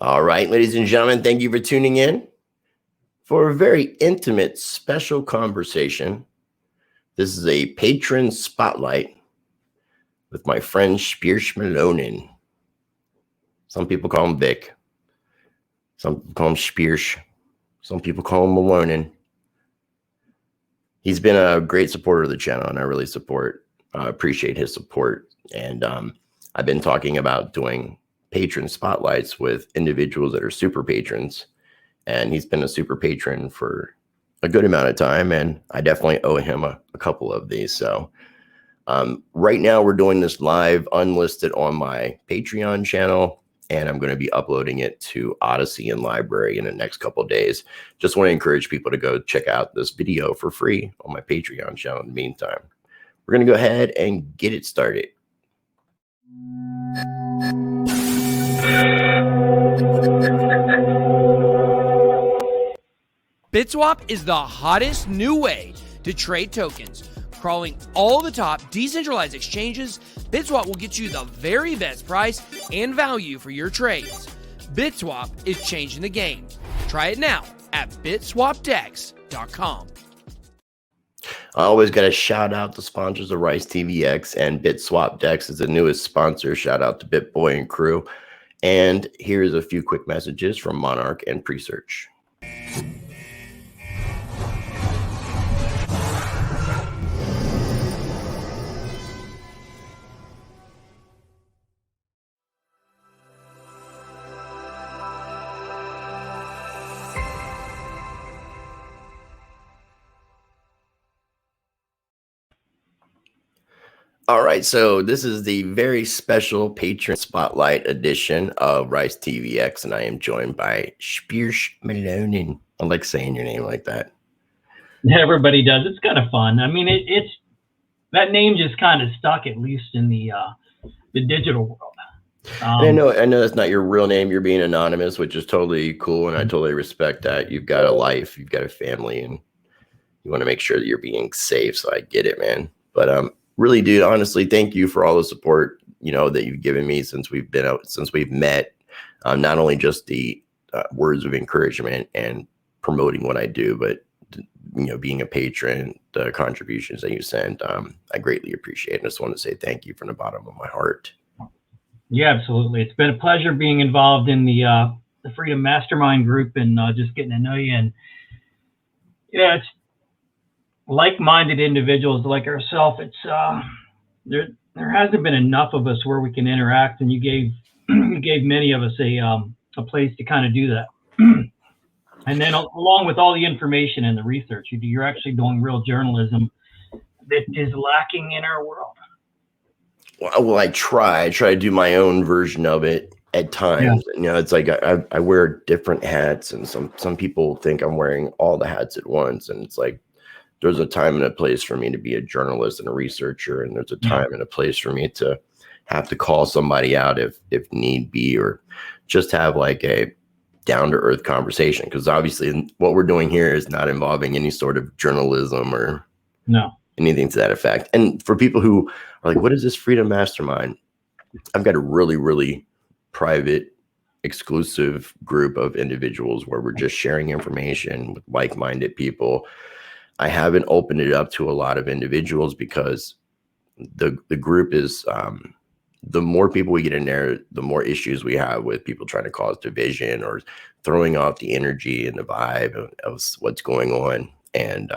All right, ladies and gentlemen, thank you for tuning in for a very intimate, special conversation. This is a patron spotlight with my friend Spiersh Milonin. Some people call him Vic. Some people call him Spiersh. Some people call him Milonin. He's been a great supporter of the channel, and I really appreciate his support. And I've been talking about doing patron spotlights with individuals that are super patrons, and he's been a super patron for a good amount of time, and I definitely owe him a couple of these. So right now we're doing this live unlisted on my Patreon channel, and I'm going to be uploading it to Odyssey and Library in the next couple of days. Just want to encourage people to go check out this video for free on my Patreon channel. In the meantime, we're going to go ahead and get it started. BitSwap is the hottest new way to trade tokens. Crawling all the top decentralized exchanges, BitSwap will get you the very best price and value for your trades. BitSwap is changing the game. Try it now at bitswapdex.com. I always got to shout out the sponsors of Rice TVX, and BitSwap Dex is the newest sponsor. Shout out to BitBoy and crew. And here's a few quick messages from Monarch and Presearch. All right, so this is the very special patron spotlight edition of Rice TVX, and I am joined by Spiersh Milonin. I like saying your name like that. Everybody does. It's kind of fun. I mean, it's that name just kind of stuck, at least in the digital world. I know that's not your real name. You're being anonymous, which is totally cool, and I totally respect that. You've got a life, you've got a family, and you want to make sure that you're being safe. So I get it, man. But really, dude, honestly, thank you for all the support, that you've given me since we've met. Not only just the words of encouragement and promoting what I do, but being a patron, the contributions that you send, I greatly appreciate it. I just want to say thank you from the bottom of my heart. Yeah, absolutely. It's been a pleasure being involved in the Freedom Mastermind group and just getting to know you. And it's like-minded individuals like ourselves. It's there hasn't been enough of us where we can interact, and you gave many of us a place to kind of do that. And then along with all the information and the research, you're actually doing real journalism that is lacking in our world. Well, I try to do my own version of it at times. Yeah. It's like I wear different hats, and some people think I'm wearing all the hats at once, and it's like there's a time and a place for me to be a journalist and a researcher, and there's a time and a place for me to have to call somebody out if need be, or just have like a down-to-earth conversation, because obviously what we're doing here is not involving any sort of journalism or anything to that effect. And for people who are like, what is this Freedom Mastermind? I've got a really, really private, exclusive group of individuals where we're just sharing information with like-minded people. I haven't opened it up to a lot of individuals because the group is, the more people we get in there, the more issues we have with people trying to cause division or throwing off the energy and the vibe of what's going on. And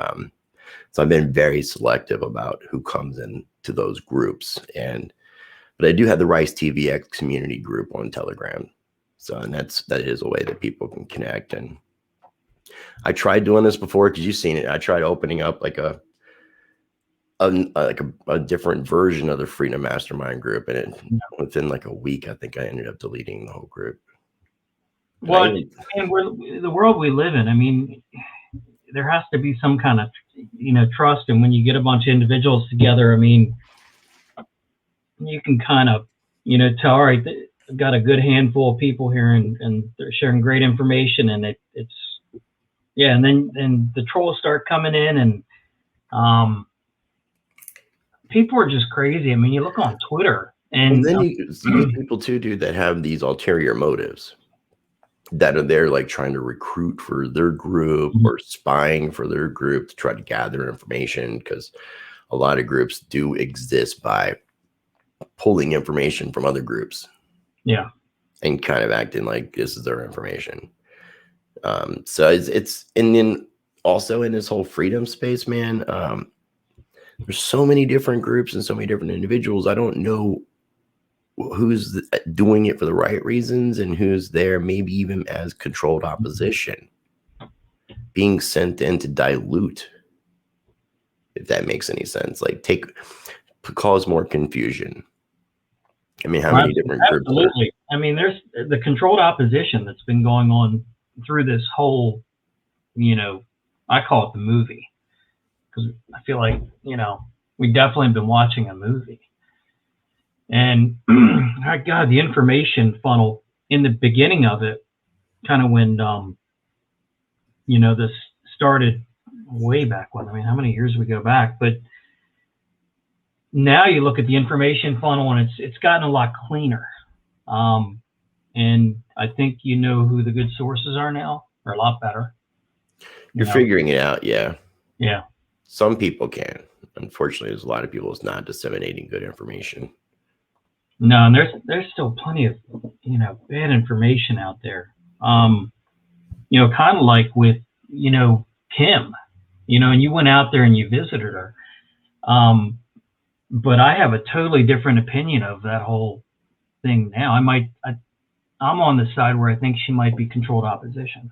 so I've been very selective about who comes into those groups. But I do have the Rice TVX community group on Telegram. So, and that is a way that people can connect. And I tried doing this before, because you've seen it. I tried opening up like a different version of the Freedom Mastermind group, and within like a week, I think I ended up deleting the whole group. Well, and we're the world we live in. I mean, there has to be some kind of trust, and when you get a bunch of individuals together, I mean, you can kind of tell, all right, I've got a good handful of people here, and they're sharing great information, and it's and then the trolls start coming in, and people are just crazy. I mean, you look on Twitter, and then you see people too, dude, that have these ulterior motives. that are there like trying to recruit for their group or spying for their group to try to gather information, because a lot of groups do exist by pulling information from other groups. Yeah. And kind of acting like this is their information. So it's and then also in this whole freedom space, man, there's so many different groups and so many different individuals. I don't know who's doing it for the right reasons and who's there maybe even as controlled opposition being sent in to dilute, if that makes any sense, like cause more confusion. I mean, how many different groups? Absolutely. I mean, there's the controlled opposition that's been going on through this whole, I call it the movie, because I feel like, we definitely have been watching a movie. And my God, the information funnel in the beginning of it, kind of when, this started way back when. I mean, how many years we go back? But now you look at the information funnel and it's gotten a lot cleaner. And I think you know who the good sources are now, or a lot better. You're figuring it out, yeah. Yeah. Some people can. Unfortunately, there's a lot of people who's not disseminating good information. No, and there's still plenty of bad information out there. Kind of like with Kim, and you went out there and you visited her. But I have a totally different opinion of that whole thing now. I'm on the side where I think she might be controlled opposition.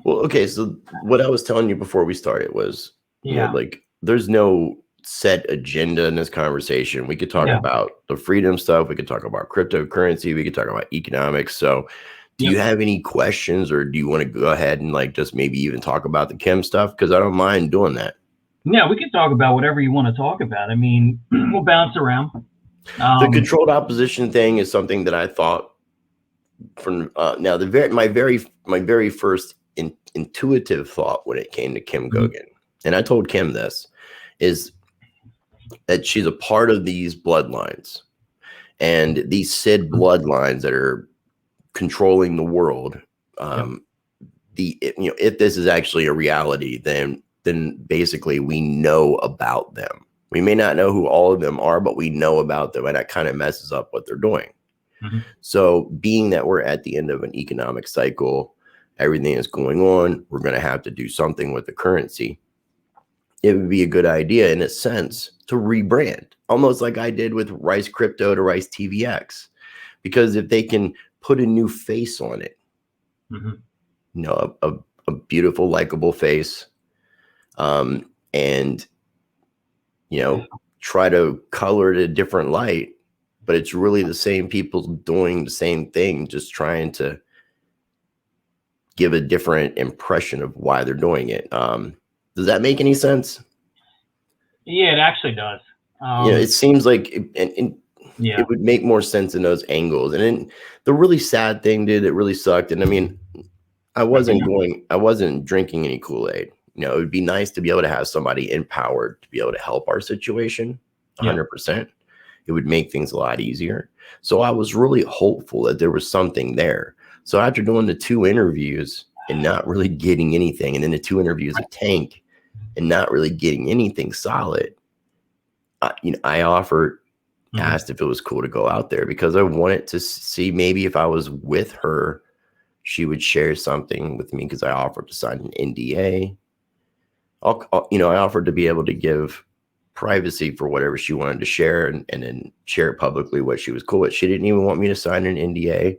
Well, okay, so what I was telling you before we started was, like, there's no set agenda in this conversation. We could talk about the freedom stuff. We could talk about cryptocurrency. We could talk about economics. So do you have any questions, or do you want to go ahead and like just maybe even talk about the Kim stuff? Because I don't mind doing that. Yeah, we can talk about whatever you want to talk about. I mean, we'll bounce around. The controlled opposition thing is something that I thought from now my very first intuitive thought when it came to Kim Gogan, and I told Kim this, is that she's a part of these bloodlines, and these Sid bloodlines that are controlling the world. If this is actually a reality, then basically we know about them. We may not know who all of them are, but we know about them, and that kind of messes up what they're doing. So being that we're at the end of an economic cycle, everything is going on, we're going to have to do something with the currency. It would be a good idea in a sense to rebrand, almost like I did with Rice Crypto to Rice TVX, because if they can put a new face on it, a beautiful, likable face, and try to color it a different light, but it's really the same people doing the same thing, just trying to give a different impression of why they're doing it. Does that make any sense? Yeah, it actually does. It seems like it would make more sense in those angles. And then the really sad thing, dude, that really sucked. And I mean, I wasn't drinking any Kool-Aid. It would be nice to be able to have somebody empowered to be able to help our situation 100%. It would make things a lot easier. So I was really hopeful that there was something there. So after doing the 2 interviews and not really getting anything, and then the 2 interviews of Tank and not really getting anything solid, I offered, asked if it was cool to go out there, because I wanted to see maybe if I was with her, she would share something with me, because I offered to sign an NDA. I offered to be able to give privacy for whatever she wanted to share, and then share publicly what she was cool with. She didn't even want me to sign an NDA,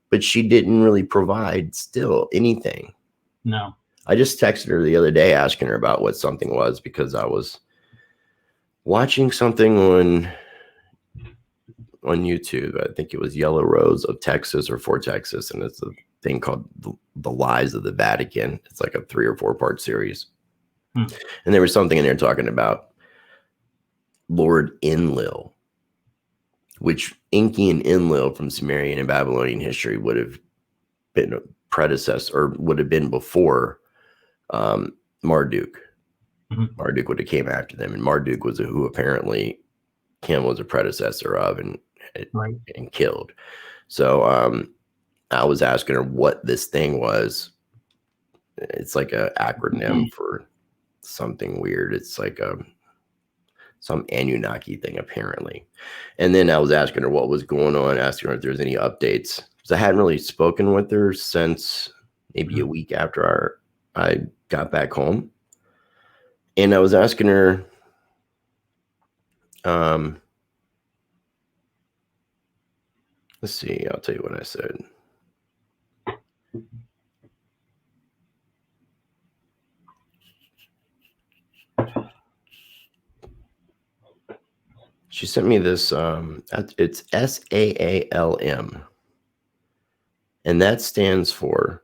but she didn't really provide still anything. No. I just texted her the other day asking her about what something was, because I was watching something on YouTube. I think it was Yellow Rose of Texas or For Texas, and it's a thing called The Lies of the Vatican. It's like a 3 or 4 part series. And there was something in there talking about Lord Enlil, which Enki and Enlil from Sumerian and Babylonian history would have been a predecessor, or would have been before Marduk. Marduk would have came after them, and Marduk was who apparently Kim was a predecessor of and killed. So I was asking her what this thing was. It's like an acronym for something weird. It's like some Anunnaki thing, apparently. And then I was asking her what was going on, asking her if there's any updates. Because I hadn't really spoken with her since maybe a week after I got back home. And I was asking her, let's see, I'll tell you what I said. She sent me this, it's SAALM, and that stands for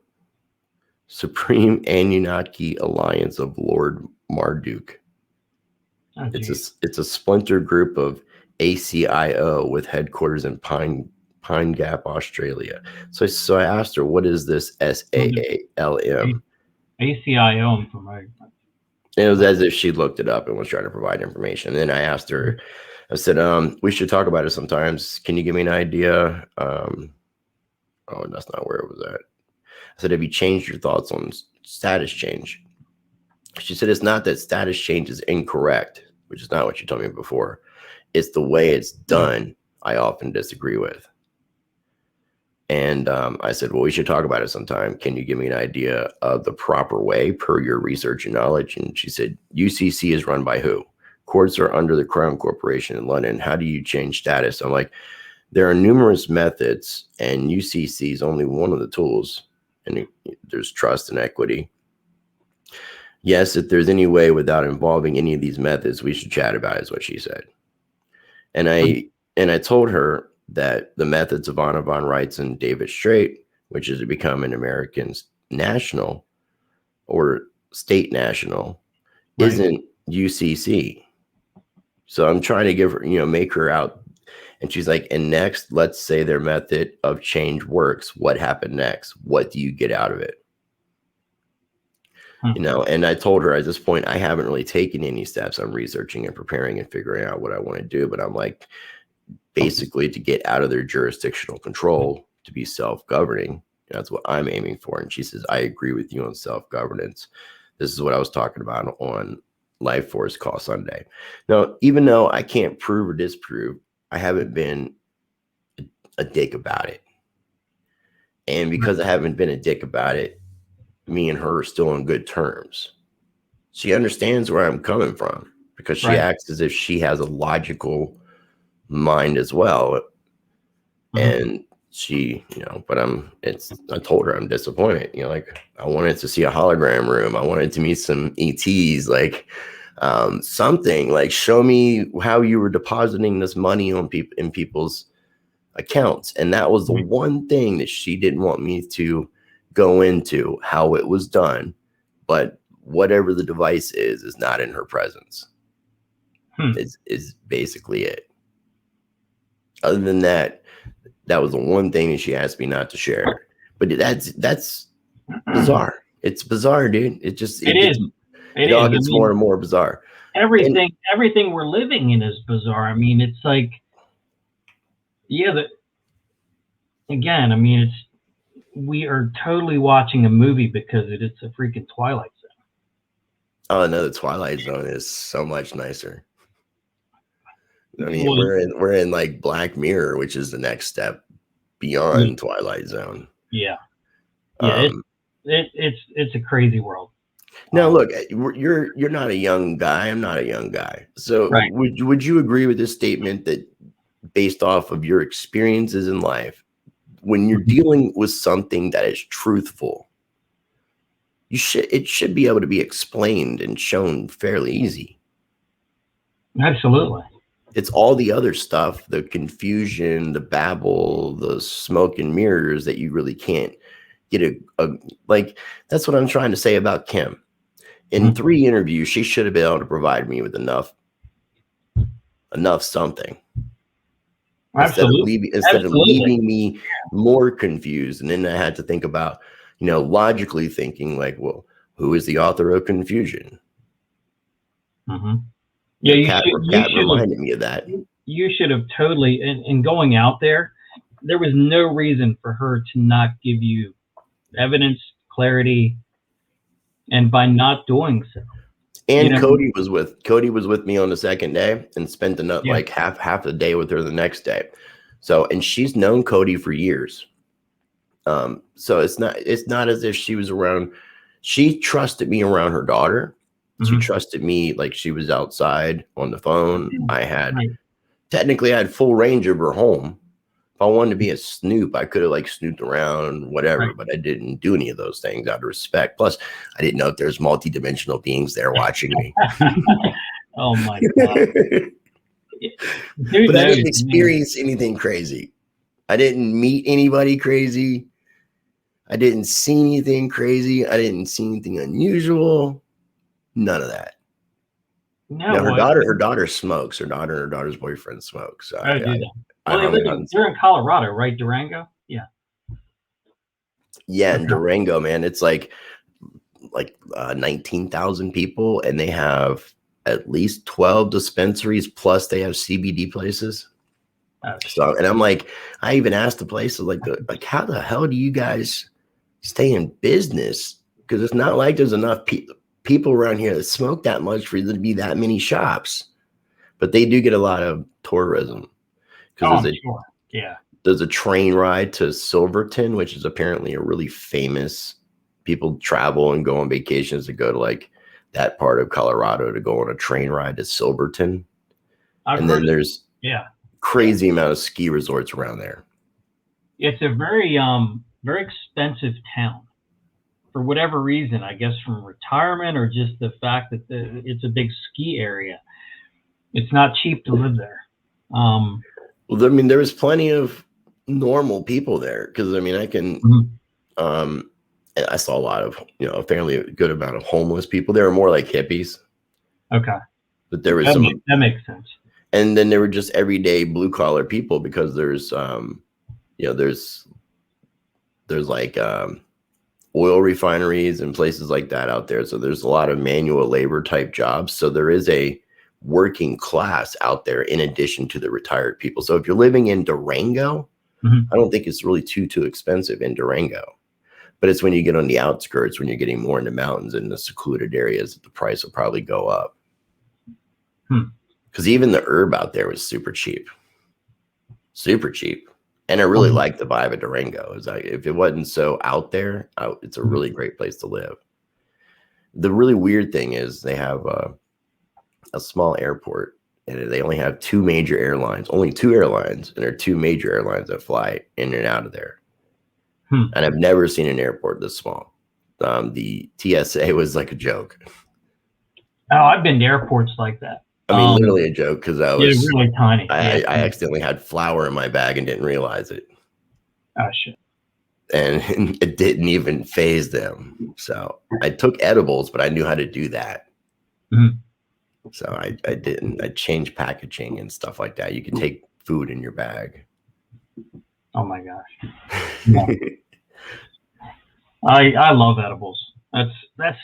Supreme Anunnaki Alliance of Lord Marduk. Oh, it's a splinter group of ACIO with headquarters in Pine Gap, Australia. So I asked her, what is this SAALM? ACIO from my. It was as if she looked it up and was trying to provide information. And then I asked her, I said, we should talk about it sometimes. Can you give me an idea? Oh, that's not where it was at. I said, have you changed your thoughts on status change? She said, it's not that status change is incorrect, which is not what you told me before. It's the way it's done I often disagree with. And I said, well, we should talk about it sometime. Can you give me an idea of the proper way per your research and knowledge? And she said, UCC is run by who? Courts are under the Crown Corporation in London. How do you change status? I'm like, there are numerous methods, and UCC is only one of the tools. And there's trust and equity. Yes, if there's any way without involving any of these methods, we should chat about it, is what she said. And I told her that the methods of Anna von Reitz and David Straight, which is to become an American national or state national, isn't UCC. So I'm trying to give her, make her out. And she's like, and next, let's say their method of change works. What happened next? What do you get out of it? And I told her at this point, I haven't really taken any steps. I'm researching and preparing and figuring out what I want to do. But I'm like, basically to get out of their jurisdictional control, to be self-governing. That's what I'm aiming for. And she says, I agree with you on self-governance. This is what I was talking about on Life Force Call Sunday. Now, even though I can't prove or disprove, I haven't been a dick about it. And because I haven't been a dick about it, me and her are still on good terms. She understands where I'm coming from because she acts as if she has a logical mind as well. And she, but I told her I'm disappointed. Like, I wanted to see a hologram room. I wanted to meet some ETs, like something, like show me how you were depositing this money on in people's accounts. And that was the one thing that she didn't want me to go into, how it was done. But whatever the device is not in her presence. Is basically it. Other than that, that was the one thing that she asked me not to share. But that's bizarre. It's bizarre, dude. It all gets more and more bizarre. Everything we're living in is bizarre. I mean, it's like, we are totally watching a movie because it's a freaking Twilight Zone. Oh no, the Twilight Zone is so much nicer. I mean, we're in like Black Mirror, which is the next step beyond Twilight Zone. Yeah. It's a crazy world. Now, look, you're not a young guy. I'm not a young guy. So would you agree with this statement that based off of your experiences in life, when you're dealing with something that is truthful, it should be able to be explained and shown fairly easy? Absolutely. It's all the other stuff, the confusion, the babble, the smoke and mirrors that you really can't get like, that's what I'm trying to say about Kim. In 3 interviews, she should have been able to provide me with enough something. Absolutely. Instead of leaving me more confused. And then I had to think about, logically thinking like, well, who is the author of confusion? Yeah, Kat reminded me of that. You should have totally, and going out there, there was no reason for her to not give you evidence, clarity, and by not doing so. And Cody was with me on the second day and spent like half the day with her the next day. So, and she's known Cody for years. So it's not as if she was around. She trusted me around her daughter. She trusted me like she was outside on the phone. I had full range of her home. If I wanted to be a snoop, I could have like snooped around, whatever, but I didn't do any of those things out of respect. Plus, I didn't know if there's multi-dimensional beings there watching me. Oh my God. But I didn't experience anything crazy. I didn't meet anybody crazy. I didn't see anything crazy. I didn't see anything unusual. None of that. No, now, her daughter smokes. Her daughter and her daughter's boyfriend smokes. So they're in Colorado, right? Durango? Yeah. Yeah, in Durango, man. It's like 19,000 people, and they have at least 12 dispensaries, plus they have CBD places. So, and I'm like, I even asked the places like, how the hell do you guys stay in business? Because it's not like there's enough people around here that smoke that much for there to be that many shops. But they do get a lot of tourism. Because there's a train ride to Silverton, which is apparently a really famous. People travel and go on vacations to go to like that part of Colorado to go on a train ride to Silverton. And then there's crazy amount of ski resorts around there. It's a very very expensive town for whatever reason, I guess from retirement or just the fact that it's a big ski area. It's not cheap to live there. Well, I mean, there was plenty of normal people there because I mean, I saw a lot of, a fairly good amount of homeless people. They were more like hippies. Okay. But there was that makes sense. And then there were just everyday blue collar people because there's there's like oil refineries and places like that out there. So there's a lot of manual labor type jobs. So there is a working class out there in addition to the retired people. So if you're living in Durango, I don't think it's really too expensive in Durango. But it's when you get on the outskirts, when you're getting more in the mountains and the secluded areas, that the price will probably go up. Because even the herb out there was super cheap. Super cheap. And I really like the vibe of Durango. It's like, if it wasn't so out there, it's a really great place to live. The really weird thing is they have a small airport, and they only have two major airlines, only two airlines, and there are two major airlines that fly in and out of there. And I've never seen an airport this small. The TSA was like a joke. Oh, I've been to airports like that. I mean, literally a joke because I was really tiny. I accidentally had flour in my bag and didn't realize it. Oh shit! And it didn't even phase them. So I took edibles, but I knew how to do that. So I didn't. I changed packaging and stuff like that. You can take food in your bag. Oh my gosh! I love edibles. That's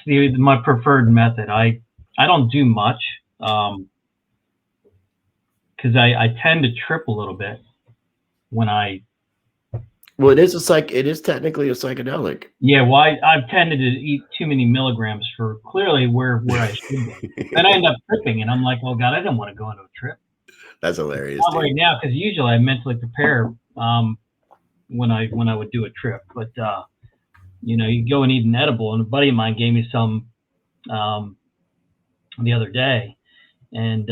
my preferred method. I don't do much. Because I tend to trip a little bit when I. Well, it is technically a psychedelic. Yeah, well, I've tended to eat too many milligrams for clearly where I should be. Then I end up tripping, and I'm like, oh God, I don't want to go into a trip. That's hilarious. Not right now, because usually I mentally prepare when I would do a trip, but you go and eat an edible, and a buddy of mine gave me some the other day, and.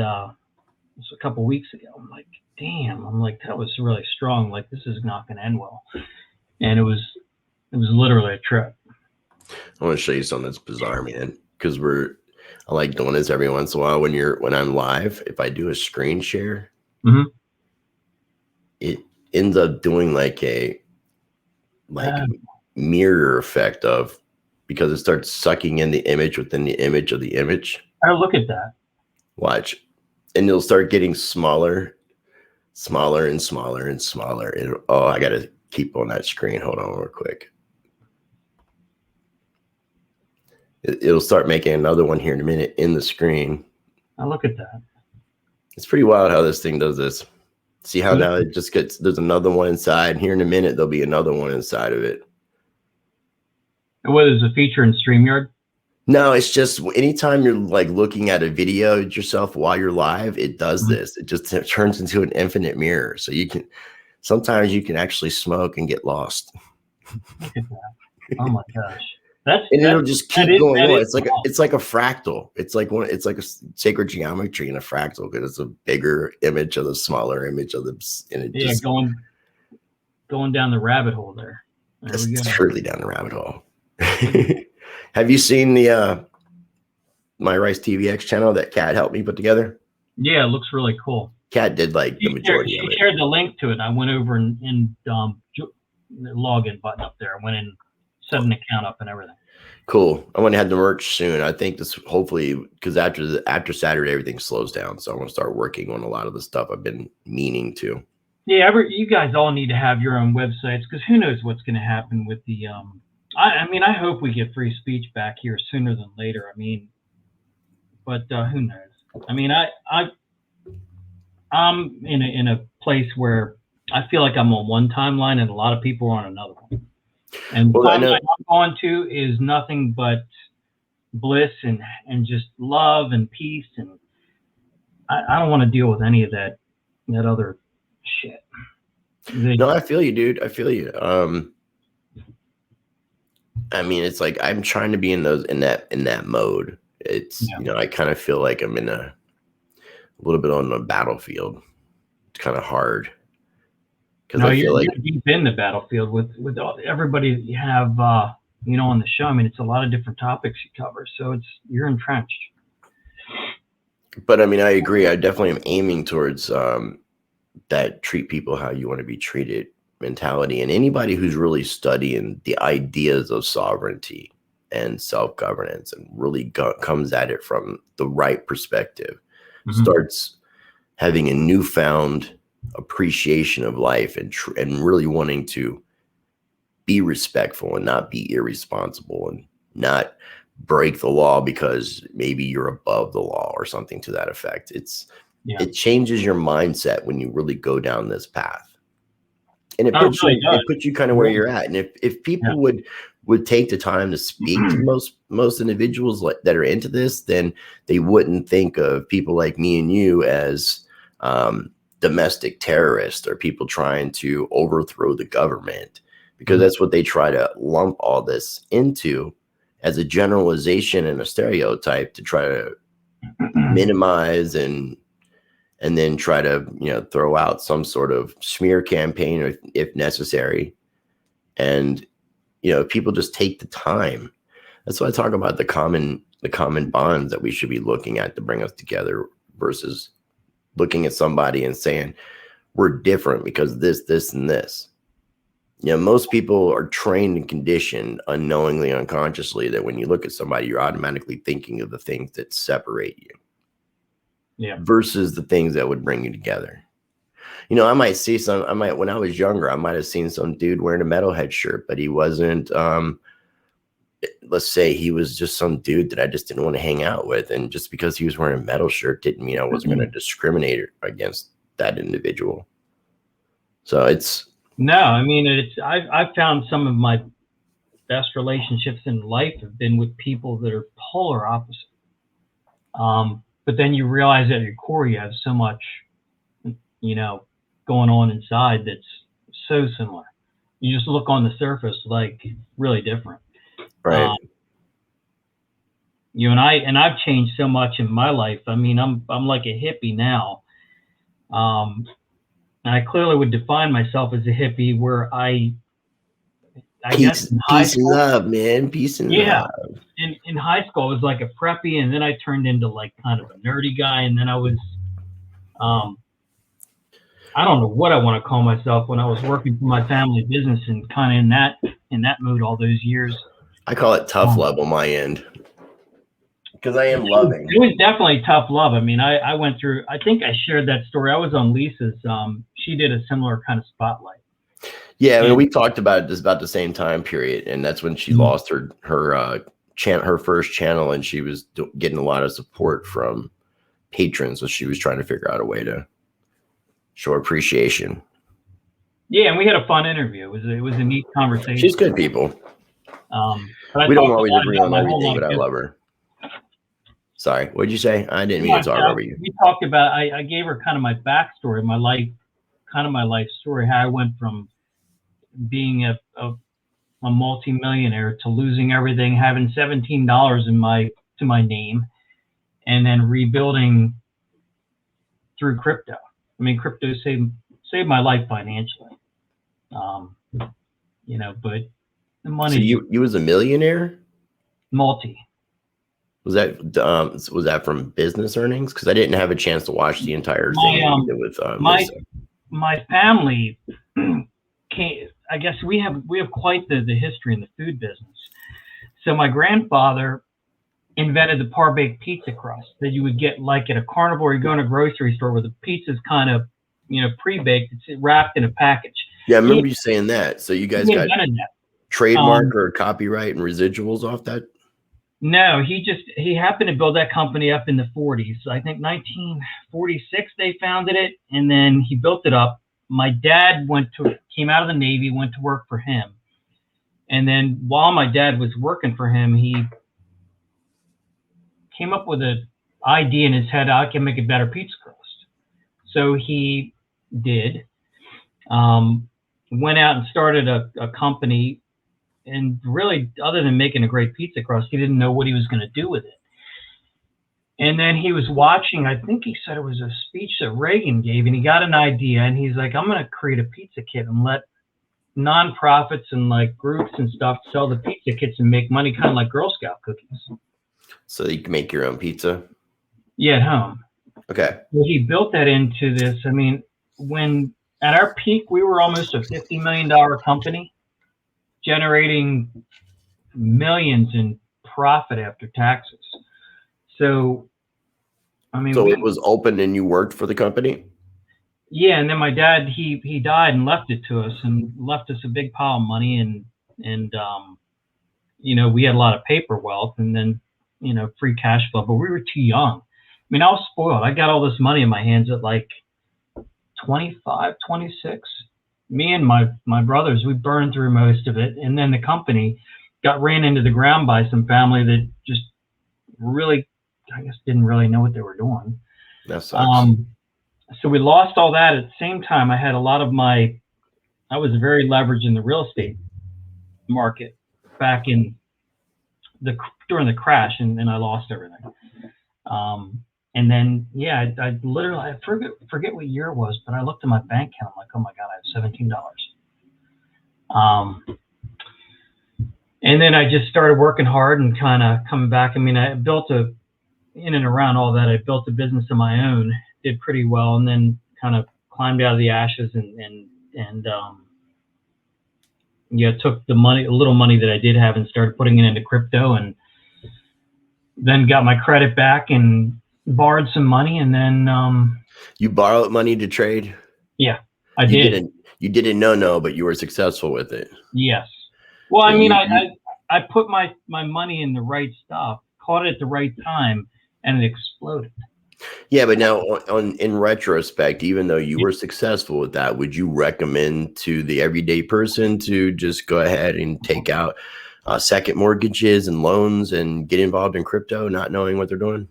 It was a couple of weeks ago. I'm like, damn. I'm like, that was really strong. Like, this is not going to end well. And it was literally a trip. I want to show you something that's bizarre, man. Because I like doing this every once in a while when I'm live. If I do a screen share, it ends up doing like a mirror effect because it starts sucking in the image within the image of the image. Oh, look at that. Watch. And it'll start getting smaller and smaller and smaller. I got to keep on that screen. Hold on real quick. It'll start making another one here in a minute in the screen. Oh, look at that. It's pretty wild how this thing does this. See how now it just gets, there's another one inside. Here in a minute, there'll be another one inside of it. What is a feature in StreamYard? No, it's just anytime you're like looking at a video of yourself while you're live, it does this. It just turns into an infinite mirror. So you can, sometimes you can actually smoke and get lost. Look at that. Oh my gosh. And it'll just keep going on. It's like a fractal. It's like a sacred geometry in a fractal, because it's a bigger image of the smaller image of the, and it just going down the rabbit hole there. It's truly down the rabbit hole. Have you seen the My Rice TVX channel that Kat helped me put together? Yeah, it looks really cool. Kat did like the majority of it. She shared the link to it. I went over and the login button up there. I went in, set an account up and everything. Cool. I want to have the merch soon. I think this hopefully, because after Saturday everything slows down, so I want to start working on a lot of the stuff I've been meaning to. Yeah, you guys all need to have your own websites, because who knows what's going to happen with the I mean, I hope we get free speech back here sooner than later. I mean, but who knows? I mean, I'm in a place where I feel like I'm on one timeline and a lot of people are on another one. And the timeline I'm going to is nothing but bliss and just love and peace. And I don't want to deal with any of that other shit. No, I feel you, dude. I feel you. I mean, it's like I'm trying to be in that mode. It's you know, I kind of feel like I'm in a little bit on the battlefield. It's kind of hard. No, you're deep in the battlefield with everybody that you have, you know, on the show. I mean, it's a lot of different topics you cover, so you're entrenched. But I mean, I agree. I definitely am aiming towards that treat people how you want to be treated mentality, and anybody who's really studying the ideas of sovereignty and self-governance and really comes at it from the right perspective, starts having a newfound appreciation of life and really wanting to be respectful and not be irresponsible and not break the law because maybe you're above the law or something to that effect. It changes your mindset when you really go down this path. And it puts you kind of where you're at. And if people would take the time to speak to most individuals that are into this, then they wouldn't think of people like me and you as domestic terrorists or people trying to overthrow the government, because that's what they try to lump all this into as a generalization and a stereotype to try to minimize and then try to, you know, throw out some sort of smear campaign if necessary. And, you know, people just take the time. That's why I talk about the common bonds that we should be looking at to bring us together versus looking at somebody and saying we're different because this, and this. You know, most people are trained and conditioned unknowingly, unconsciously, that when you look at somebody, you're automatically thinking of the things that separate you. Yeah. Versus the things that would bring you together. You know, when I was younger, I might have seen some dude wearing a metalhead shirt, but he wasn't, let's say he was just some dude that I just didn't want to hang out with. And just because he was wearing a metal shirt didn't mean I wasn't going to discriminate against that individual. So I mean, I've found some of my best relationships in life have been with people that are polar opposite. But then you realize at your core, you have so much, you know, going on inside that's so similar. You just look on the surface like really different. Right. You and I've changed so much in my life. I mean, I'm like a hippie now. And I clearly would define myself as a hippie where I guess in high school, and love, man. Peace and love. In high school, I was like a preppy, and then I turned into like kind of a nerdy guy, and then I was, I don't know what I want to call myself when I was working for my family business and kind of in that mood all those years. I call it tough love on my end because I am loving. It was definitely tough love. I mean, I went through. I think I shared that story. I was on Lisa's. She did a similar kind of spotlight. Yeah, I mean, we talked about it just about the same time period, and that's when she lost her first channel, and she was getting a lot of support from patrons, so she was trying to figure out a way to Show appreciation. Yeah, and we had a fun interview. It was a neat conversation. She's good people. But We don't always agree on my whole everything, life but I love her. Sorry, what'd you say? I didn't mean to talk over you. We talked about. I gave her kind of my backstory, my life story. How I went from being a multimillionaire to losing everything, having $17 to my name, and then rebuilding through crypto. I mean, crypto saved my life financially. You know, but the money. So you was a millionaire? Multi. Was that from business earnings? Because I didn't have a chance to watch the entire thing with my family came. I guess we have quite the history in the food business. So my grandfather invented the par-baked pizza crust that you would get like at a carnival or you go in a grocery store where the pizza's kind of, you know, pre-baked. It's wrapped in a package. Yeah, I remember you saying that. So you guys got trademark or copyright and residuals off that? No, he happened to build that company up in the 40s. I think 1946 they founded it, and then he built it up. My dad came out of the Navy, went to work for him. And then while my dad was working for him, he came up with an idea in his head, I can make a better pizza crust. So he did. Went out and started a company, and really, other than making a great pizza crust, he didn't know what he was going to do with it. And then he was watching, I think he said it was a speech that Reagan gave, and he got an idea, and he's like, I'm going to create a pizza kit and let nonprofits and like groups and stuff sell the pizza kits and make money, kind of like Girl Scout cookies. So you can make your own pizza? Yeah, at home. Okay. So he built that into this. I mean, when at our peak, we were almost a $50 million company, generating millions in profit after taxes. So, I mean, so it was open and you worked for the company? Yeah, and then my dad, he died and left it to us, and left us a big pile of money, and you know, we had a lot of paper wealth, and then, you know, free cash flow, but we were too young. I mean, I was spoiled. I got all this money in my hands at like 25, 26. Me and my brothers, we burned through most of it, and then the company got ran into the ground by some family that just really, I guess, didn't really know what they were doing. That sucks. So we lost all that. At the same time, I had a lot of I was very leveraged in the real estate market back in during the crash, and I lost everything. And then, yeah, I literally, I forget what year it was, but I looked at my bank account. I'm like, oh my God, I have $17. And then I just started working hard and kind of coming back. I mean, I built in and around all that, I built a business of my own, did pretty well, and then kind of climbed out of the ashes and yeah, took the money, a little money that I did have, and started putting it into crypto, and then got my credit back and borrowed some money, and then you borrowed money to trade? Yeah, I did. You didn't know, but you were successful with it. Yes. Well, I mean, I put my money in the right stuff, caught it at the right time, and it exploded. Yeah, but now in retrospect, even though you were successful with that, would you recommend to the everyday person to just go ahead and take out second mortgages and loans and get involved in crypto, not knowing what they're doing?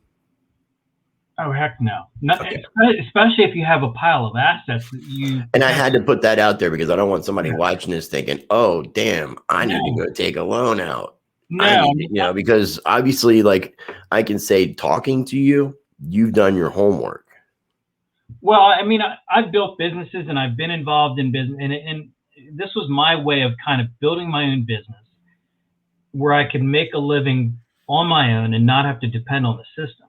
Oh, heck no. Okay. Especially if you have a pile of assets that you... And I had to put that out there because I don't want somebody watching this thinking, oh, damn, I need to go take a loan out. No. Because obviously, like, I can say, talking to you, you've done your homework. Well, I mean, I've built businesses and I've been involved in business, and this was my way of kind of building my own business where I could make a living on my own and not have to depend on the system.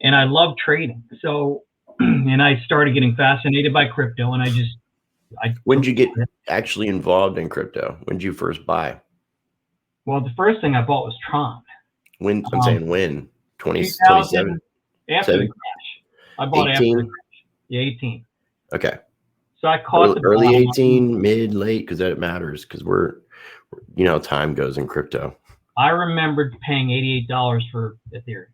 And I love trading. So, and I started getting fascinated by crypto, and when did you get actually involved in crypto? When did you first buy? Well, the first thing I bought was Tron. When? I'm saying when? 27? After the crash. I bought 18? after the crash. Yeah, 18. Okay. So I caught early 18, mid, late, because that matters, because we're, you know, time goes in crypto. I remembered paying $88 for Ethereum.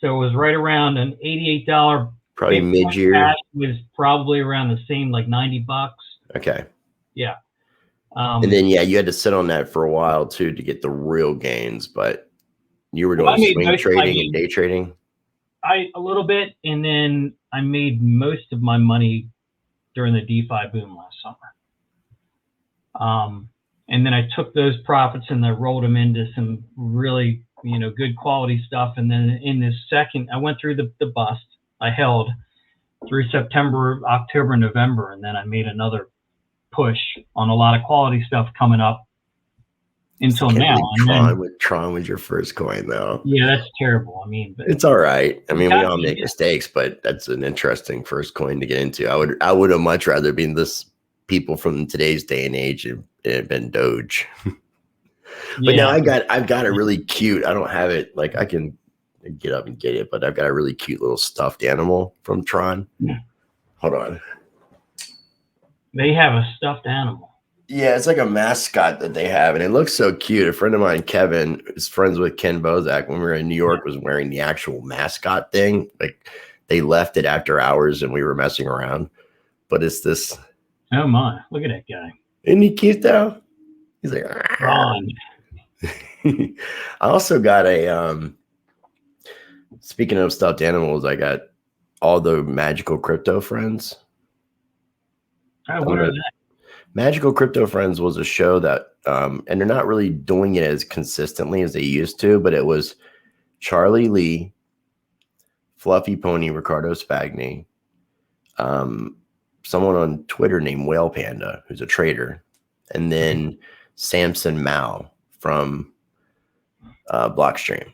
So it was right around an $88 Probably Bitcoin mid-year. Cash was probably around the same, like $90. Okay. Yeah. And then, yeah, you had to sit on that for a while too to get the real gains, but you were Well, I doing made swing most of my trading and day trading. a little bit, and then I made most of my money during the DeFi boom last summer. And then I took those profits and I rolled them into some really, good quality stuff. And then in this second, I went through the bust. I held through September, October, November, and then I made another push on a lot of quality stuff coming up until now. Tron was your first coin, though. Yeah, that's terrible. I mean, but it's all right. I mean, we all make mistakes, but that's an interesting first coin to get into. I would have much rather been this people from today's day and age and been Doge. But now I've got a really cute. I don't have it. Like I can get up and get it, but I've got a really cute little stuffed animal from Tron. Yeah. Hold on. They have a stuffed animal. Yeah, it's like a mascot that they have, and it looks so cute. A friend of mine, Kevin, is friends with Ken Bozak. When we were in New York, was wearing the actual mascot thing. Like they left it after hours, and we were messing around. But it's this. Oh my! Look at that guy. Isn't he cute though? He's like. Ron. I also got a. Speaking of stuffed animals, I got all the Magical Crypto Friends. Oh, what are that? Magical Crypto Friends was a show that, and they're not really doing it as consistently as they used to, but it was Charlie Lee, Fluffy Pony, Ricardo Spagni, someone on Twitter named Whale Panda, who's a trader, and then Samson Mao from Blockstream.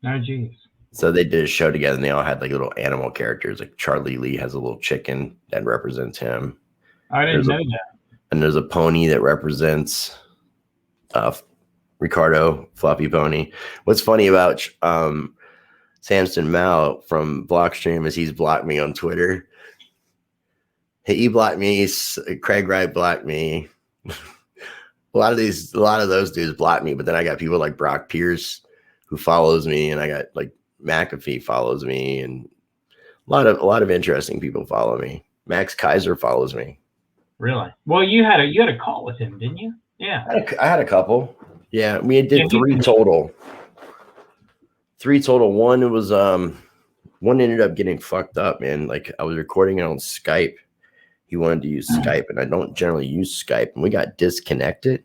Oh, geez. So they did a show together, and they all had like little animal characters. Like Charlie Lee has a little chicken that represents him. I didn't know that. And there's a pony that represents Ricardo, Fluffy Pony. What's funny about Samson Mao from Blockstream is he's blocked me on Twitter. He blocked me. Craig Wright blocked me. a lot of those dudes blocked me. But then I got people like Brock Pierce who follows me, and I got like McAfee follows me, and a lot of interesting people follow me. Max Kaiser follows me. Really? Well, you had a call with him, didn't you? Yeah. I had a couple. Yeah, we did three total. One was one ended up getting fucked up, man. Like I was recording it on Skype. He wanted to use Skype, and I don't generally use Skype, and we got disconnected.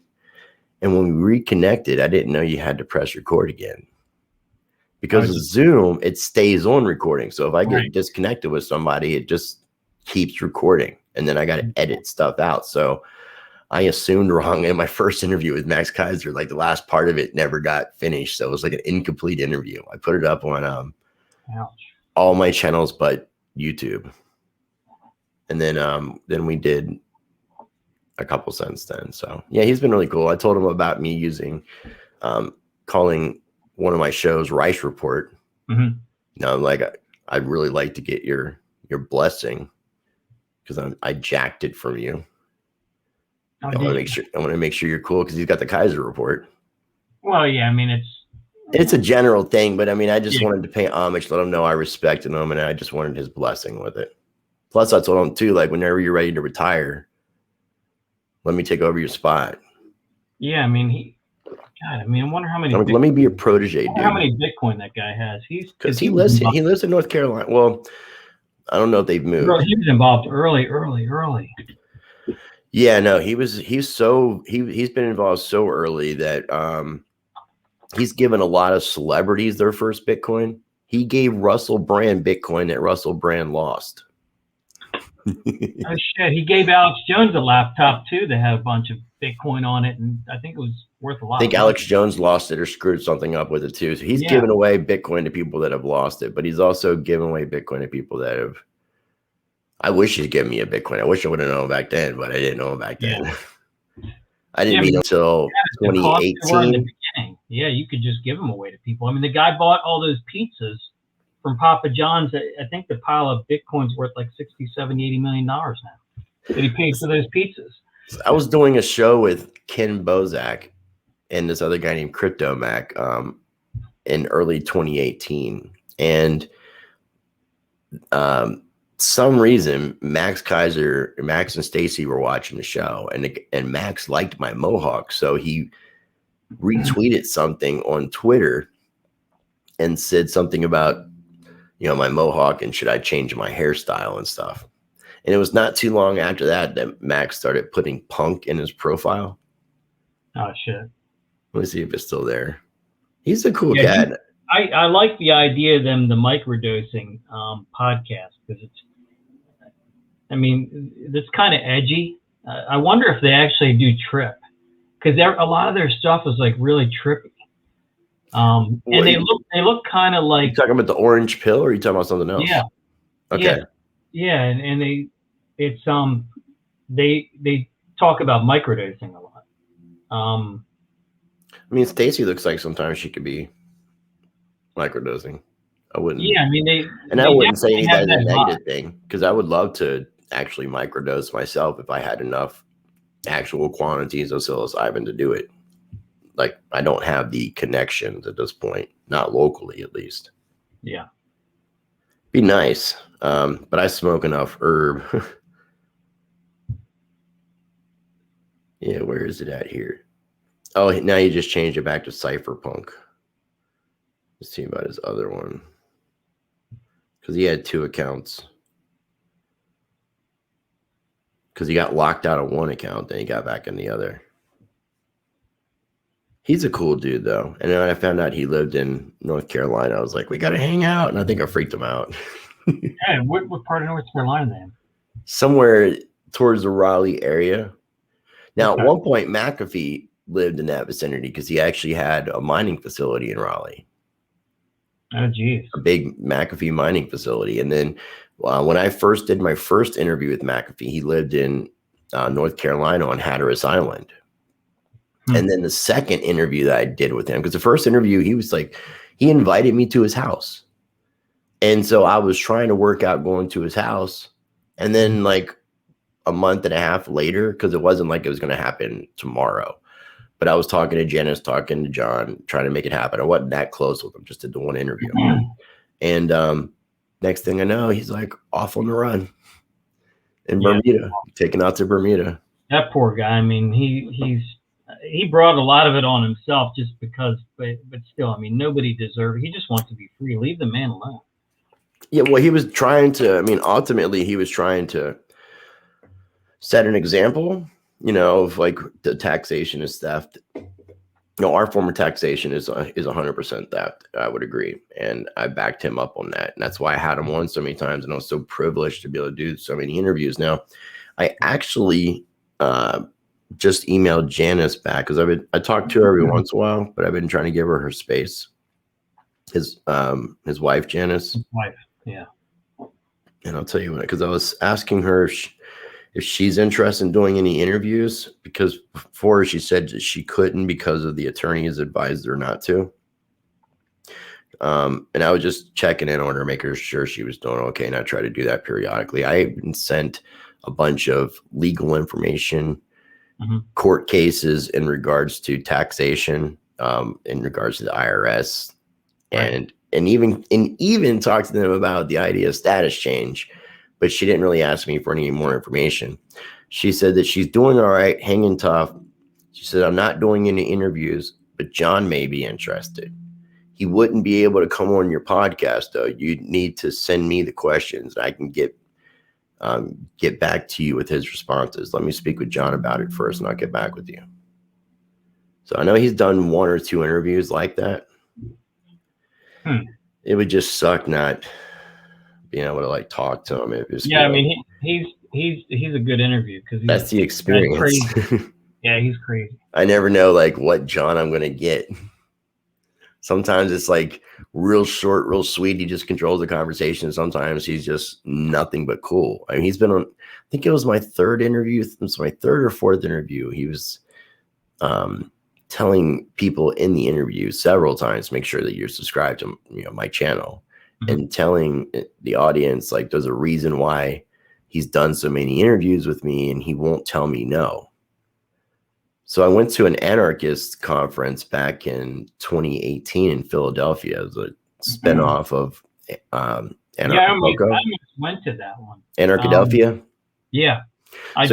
And when we reconnected, I didn't know you had to press record again. Because of Zoom, it stays on recording. So if I get disconnected with somebody, it just keeps recording. And then I got to edit stuff out. So I assumed wrong in my first interview with Max Kaiser. Like the last part of it never got finished. So it was like an incomplete interview. I put it up on all my channels but YouTube. And then we did a couple since then. So yeah, he's been really cool. I told him about me using calling one of my shows Rice Report. Mm-hmm. No, like I'd really like to get your blessing because I jacked it from you. I want to make sure you're cool because he's got the Kaiser report. Well, yeah, I mean it's a general thing, but I mean I just wanted to pay homage, let him know I respected him, and I just wanted his blessing with it. Plus, I told him too, like whenever you're ready to retire, let me take over your spot. Yeah, I mean I wonder how many. Let me be your protege, dude. How many Bitcoin that guy has? Because he lives in North Carolina. Well, I don't know if they've moved. Bro, he was involved early. Yeah, no, he's been involved so early that he's given a lot of celebrities their first Bitcoin. He gave Russell Brand Bitcoin that Russell Brand lost. Oh shit! He gave Alex Jones a laptop too that had a bunch of Bitcoin on it, and I think it was worth a lot. I think Alex Jones lost it or screwed something up with it too. So he's given away Bitcoin to people that have lost it, but he's also given away Bitcoin to people that have. I wish he'd given me a Bitcoin. I wish I would have known back then, but I didn't know back then. I didn't meet him until 2018. Yeah, you could just give them away to people. I mean, the guy bought all those pizzas from Papa John's. I think the pile of Bitcoin's worth like 60, 70, 80 million dollars now that he paid for those pizzas. I was doing a show with Ken Bozak and this other guy named Crypto Mac in early 2018. And some reason Max and Stacy were watching the show, and Max liked my mohawk, so he retweeted something on Twitter and said something about, my mohawk and should I change my hairstyle and stuff. And it was not too long after that Max started putting punk in his profile. Oh shit. Let me see if it's still there. He's a cool cat. I like the idea of the microdosing podcast, because it's kind of edgy. I wonder if they actually do trip, because a lot of their stuff is like really trippy. And they look kind of like. You talking about the orange pill, or are you talking about something else? Yeah. Okay. Yeah, and they talk about microdosing a lot. Stacy looks like sometimes she could be microdosing. I wouldn't. Yeah, I wouldn't say any that's a negative thing, because I would love to actually microdose myself if I had enough actual quantities of psilocybin to do it. Like, I don't have the connections at this point, not locally at least. Yeah. Be nice. But I smoke enough herb. Yeah, where is it at here? Oh, now you just changed it back to cypherpunk. Let's see about his other one, because he had 2 accounts. Because he got locked out of one account, then he got back in the other. He's a cool dude, though. And then I found out he lived in North Carolina. I was like, we got to hang out. And I think I freaked him out. Yeah, what part of North Carolina then? Somewhere towards the Raleigh area. Now, at one point, McAfee lived in that vicinity because he actually had a mining facility in Raleigh. Oh, geez. A big McAfee mining facility. And then when I first did my first interview with McAfee, he lived in North Carolina on Hatteras Island. And then the second interview that I did with him, because the first interview, he invited me to his house. And so I was trying to work out going to his house. And then like a month and a half later, because it wasn't like it was going to happen tomorrow, but I was talking to Janice, talking to John, trying to make it happen. I wasn't that close with him, just did the one interview. And next thing I know, he's like off on the run in Bermuda, taking out to Bermuda. That poor guy. He brought a lot of it on himself just because, but still, nobody deserves. He just wants to be free. Leave the man alone. Yeah, well, he was trying to. Ultimately, he was trying to set an example, of like the taxation is theft. Our form of taxation is 100% theft. I would agree, and I backed him up on that, and that's why I had him on so many times, and I was so privileged to be able to do so many interviews. Now, I actually just emailed Janice back, because I talk to her every once in a while, but I've been trying to give her space. His wife, Janice. His wife, yeah. And I'll tell you what, because I was asking her if she's interested in doing any interviews, because before she said that she couldn't because of the attorneys advised her not to. And I was just checking in on her, making sure she was doing okay, and I try to do that periodically. I even sent a bunch of legal information, court cases in regards to taxation, in regards to the IRS, and even talked to them about the idea of status change, but she didn't really ask me for any more information. She said that she's doing all right, hanging tough. She said, I'm not doing any interviews, but John may be interested. He wouldn't be able to come on your podcast, though. You'd need to send me the questions, and I can get back to you with his responses. Let me speak with John about it first, and I'll get back with you. So I know he's done 1 or 2 interviews like that. It would just suck not being able to like talk to him. He's a good interview, because that's the experience. Crazy. Yeah, he's crazy. I never know like what John I'm gonna get. Sometimes it's like real short, real sweet. He just controls the conversation. Sometimes he's just nothing but cool. He's been on, I think it was my 3rd interview. It was my 3rd or 4th interview. He was telling people in the interview several times, make sure that you're subscribed to my channel, and telling the audience like there's a reason why he's done so many interviews with me, and he won't tell me no. So I went to an anarchist conference back in 2018 in Philadelphia. It was a spinoff of Yeah, I Anarcho, almost went to that one. Anarchadelphia. Yeah. I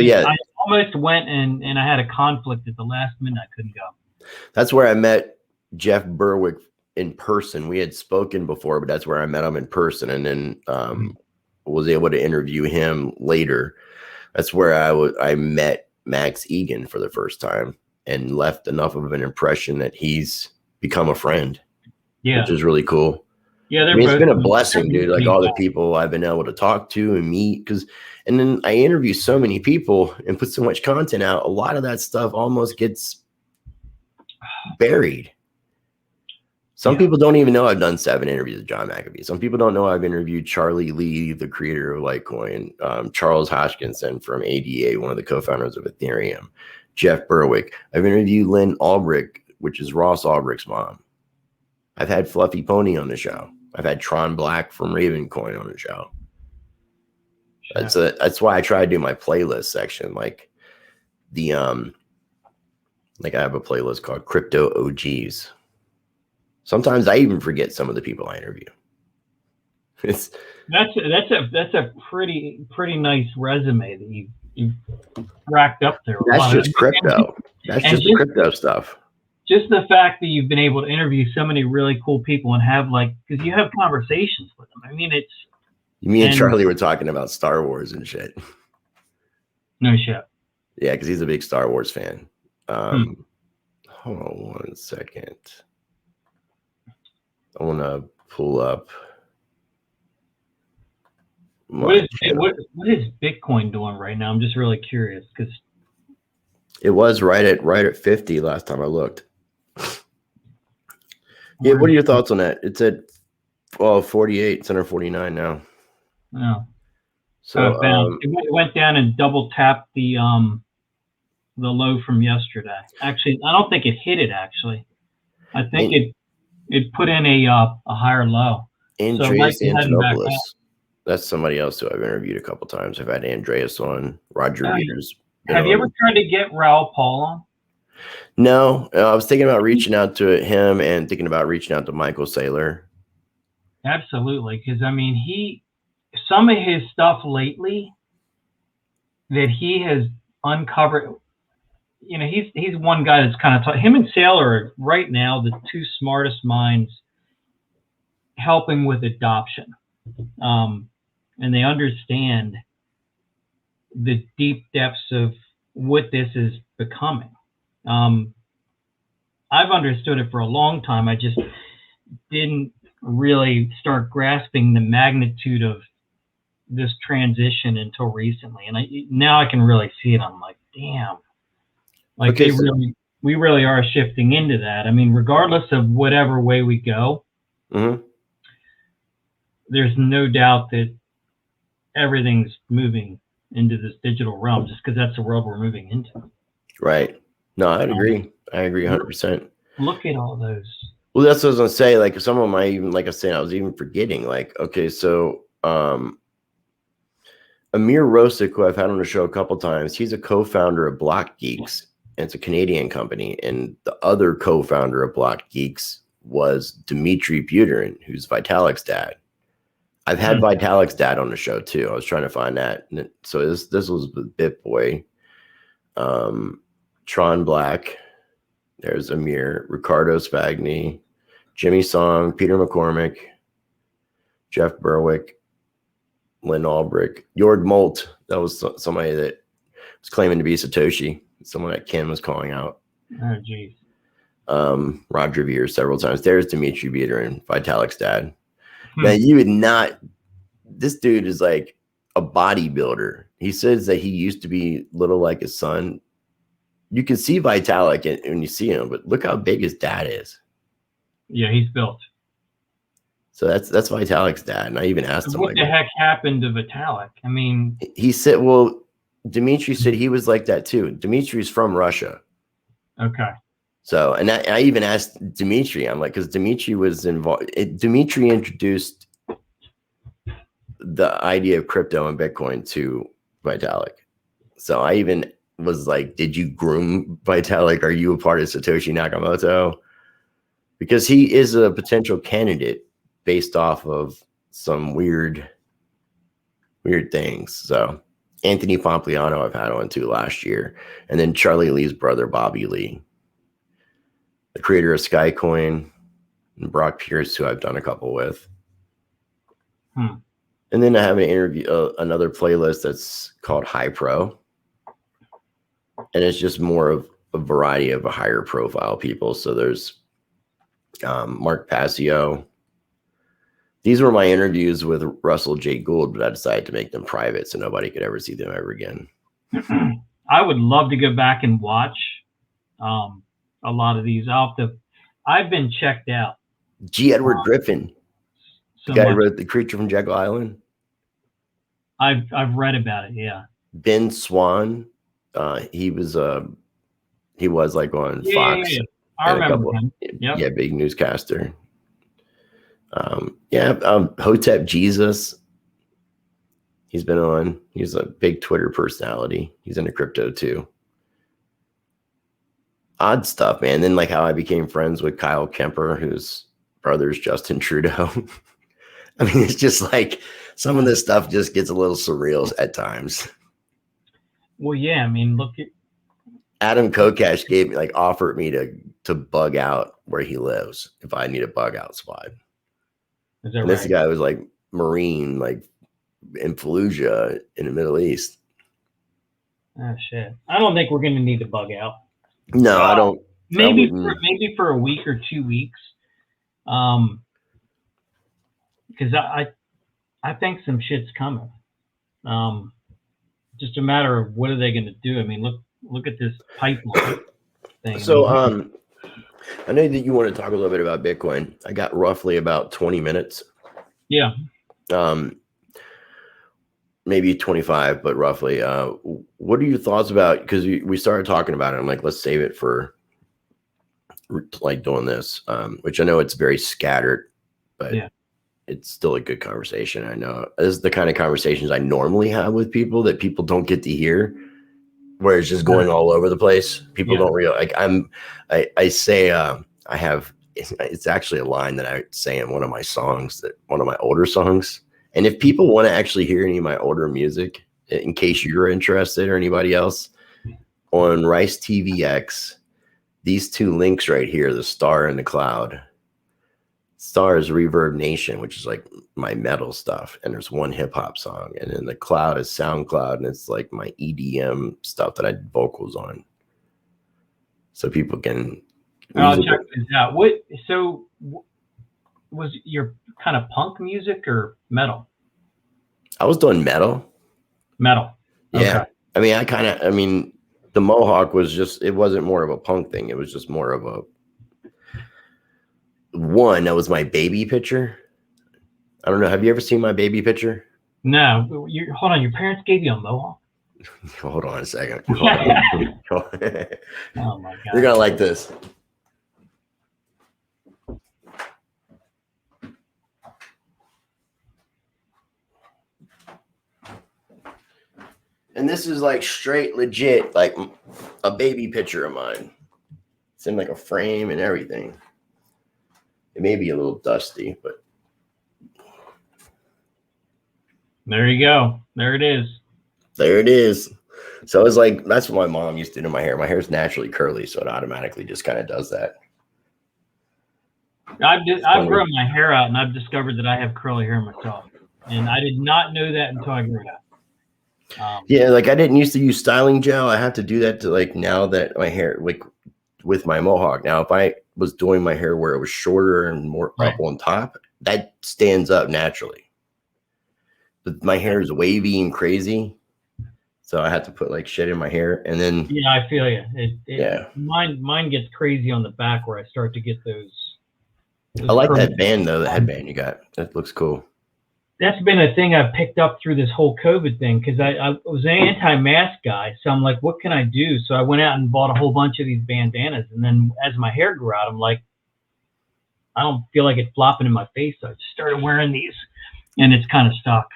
almost went and I had a conflict at the last minute. I couldn't go. That's where I met Jeff Berwick in person. We had spoken before, but that's where I met him in person, and then was able to interview him later. That's where I met Max Egan for the first time and left enough of an impression that he's become a friend. Yeah. Which is really cool. Yeah, I mean, it's been a blessing, dude. Like all the people I've been able to talk to and meet, and then I interview so many people and put so much content out. A lot of that stuff almost gets buried. Some people don't even know I've done 7 interviews with John McAfee. Some people don't know I've interviewed Charlie Lee, the creator of Litecoin, Charles Hoskinson from ADA, one of the co-founders of Ethereum, Jeff Berwick. I've interviewed Lynn Ulbrich, which is Ross Ulbrich's mom. I've had Fluffy Pony on the show. I've had Tron Black from Ravencoin on the show. That's why I try to do my playlist section. Like I have a playlist called Crypto OGs. Sometimes I even forget some of the people I interview. That's a pretty nice resume that you racked up there. That's just crypto. That's just the crypto stuff. Just the fact that you've been able to interview so many really cool people and have because you have conversations with them. I mean, me and Charlie were talking about Star Wars and shit. No shit. Yeah, because he's a big Star Wars fan. Hold on 1 second. I want to pull up. What is Bitcoin doing right now? I'm just really curious because it was right at 50 last time I looked. Yeah, what are your thoughts on that? It's at 48. It's under 49 now. Oh. So it went down and double tapped the low from yesterday. Actually, I don't think it hit it. Actually, I think it put in a higher low. Andreas Antonopoulos. That's somebody else who I've interviewed a couple times. I've had Andreas on. Roger Readers. Have you ever tried to get Raoul Paul on? No, I was thinking about reaching out to him and thinking about reaching out to Michael Saylor. Absolutely, because I mean, some of his stuff lately that he has uncovered. You know, he's one guy that's kind of him and Saylor are right now the 2 smartest minds helping with adoption, and they understand the deep depths of what this is becoming. I've understood it for a long time. I just didn't really start grasping the magnitude of this transition until recently. And now I can really see it. I'm like, damn, like we really are shifting into that. I mean, regardless of whatever way we go, there's no doubt that everything's moving into this digital realm just because that's the world we're moving into. Right. No, I'd agree. I agree 100%. Look at all those. Well, that's what I was going to say. Like some of them I even, like I said, I was even forgetting. Like, okay, so Amir Rosick, who I've had on the show a couple times, he's a co-founder of Block Geeks. And it's a Canadian company. And the other co-founder of Block Geeks was Dmitry Buterin, who's Vitalik's dad. I've had Vitalik's dad on the show too. I was trying to find that. So this was BitBoy, Tron Black. There's Amir, Ricardo Spagni, Jimmy Song, Peter McCormick, Jeff Berwick, Lynn Ulbrich, Jörg Molt. That was somebody that was claiming to be Satoshi. Someone that Ken was calling out. Oh, geez. Roger Veer several times. There's Dmitry Buterin, Vitalik's dad. Now, you would not. This dude is like a bodybuilder. He says that he used to be little like his son. You can see Vitalik when you see him, but look how big his dad is. Yeah, he's built. So that's Vitalik's dad. And I even asked him, what the heck happened to Vitalik? I mean, he said, well, Dmitry said he was like that too. Dmitry's from Russia. Okay. So, and I even asked Dmitry, I'm like, because Dmitry was involved. Dmitry introduced the idea of crypto and Bitcoin to Vitalik. So I even was like, did you groom Vitalik? Are you a part of Satoshi Nakamoto? Because he is a potential candidate based off of some weird things. So Anthony Pompliano I've had on too last year, and then Charlie Lee's brother Bobby Lee, the creator of Skycoin, and Brock Pierce, who I've done a couple with. And then I have an interview, another playlist that's called High Pro, and it's just more of a variety of a higher profile people. So there's Mark Passio. These were my interviews with Russell J. Gould, but I decided to make them private so nobody could ever see them ever again. I would love to go back and watch a lot of these. I've been checked out. G. Edward Griffin, the guy who wrote The Creature from Jekyll Island. I've read about it. Yeah. Ben Swan, he was like on Fox. Yeah. I remember him. Yep. Yeah, big newscaster. Hotep Jesus. He's been on. He's a big Twitter personality. He's into crypto too. Odd stuff, man. Then like how I became friends with Kyle Kemper, whose brother's Justin Trudeau. I mean, it's just like some of this stuff just gets a little surreal at times. Well, yeah. I mean, look at Adam Kokesh offered me to bug out where he lives if I need a bug out spot. Is that right? This guy was like Marine, like in Fallujah in the Middle East. Oh shit! I don't think we're going to need to bug out. No, I don't. Maybe for a week or 2 weeks. Because I think some shit's coming. Just a matter of what are they going to do. I mean, look at this pipeline thing. So I know that you want to talk a little bit about Bitcoin. I got roughly about 20 minutes. Yeah. Maybe 25, but roughly. What are your thoughts about? Because we started talking about it. I'm like, let's save it for like doing this, which I know it's very scattered, but yeah, it's still a good conversation. I know this is the kind of conversations I normally have with people that people don't get to hear, where it's just going all over the place. People don't realize, like I say, I have, it's actually a line that I say in one of my songs, that one of my older songs. And if people want to actually hear any of my older music, in case you're interested or anybody else, on Rice TVX, these two links right here, the star and the cloud. Star is Reverb Nation, which is like my metal stuff. And there's one hip hop song. And then the cloud is SoundCloud. And it's like my EDM stuff that I did vocals on. So people can. I'll check this out. Was your kind of punk music or metal? I was doing metal. Metal. Okay. Yeah. I mean, the Mohawk was just, it wasn't more of a punk thing. It was just more of that was my baby picture. I don't know. Have you ever seen my baby picture? No. Hold on. Your parents gave you a Mohawk? Hold on a second. Oh my God. You're going to like this. And this is like straight legit, like a baby picture of mine. It's in like a frame and everything. It may be a little dusty, but. There you go. There it is. There it is. So it's like, that's what my mom used to do to my hair. My hair is naturally curly, so it automatically just kind of does that. I've grown my hair out, and I've discovered that I have curly hair myself. And I did not know that until I grew it out. Yeah, like I didn't used to use styling gel. I have to do that to like now that my hair, like with my Mohawk. Now, if I was doing my hair where it was shorter and more up on top, that stands up naturally. But my hair is wavy and crazy, so I had to put like shit in my hair, and then I feel you. Mine gets crazy on the back where I start to get those I like that band though. The headband you got, that looks cool. That's been a thing I've picked up through this whole COVID thing, because I was an anti-mask guy. So I'm like, what can I do? So I went out and bought a whole bunch of these bandanas. And then as my hair grew out, I'm like, I don't feel like it flopping in my face. So I just started wearing these, and it's kind of stuck.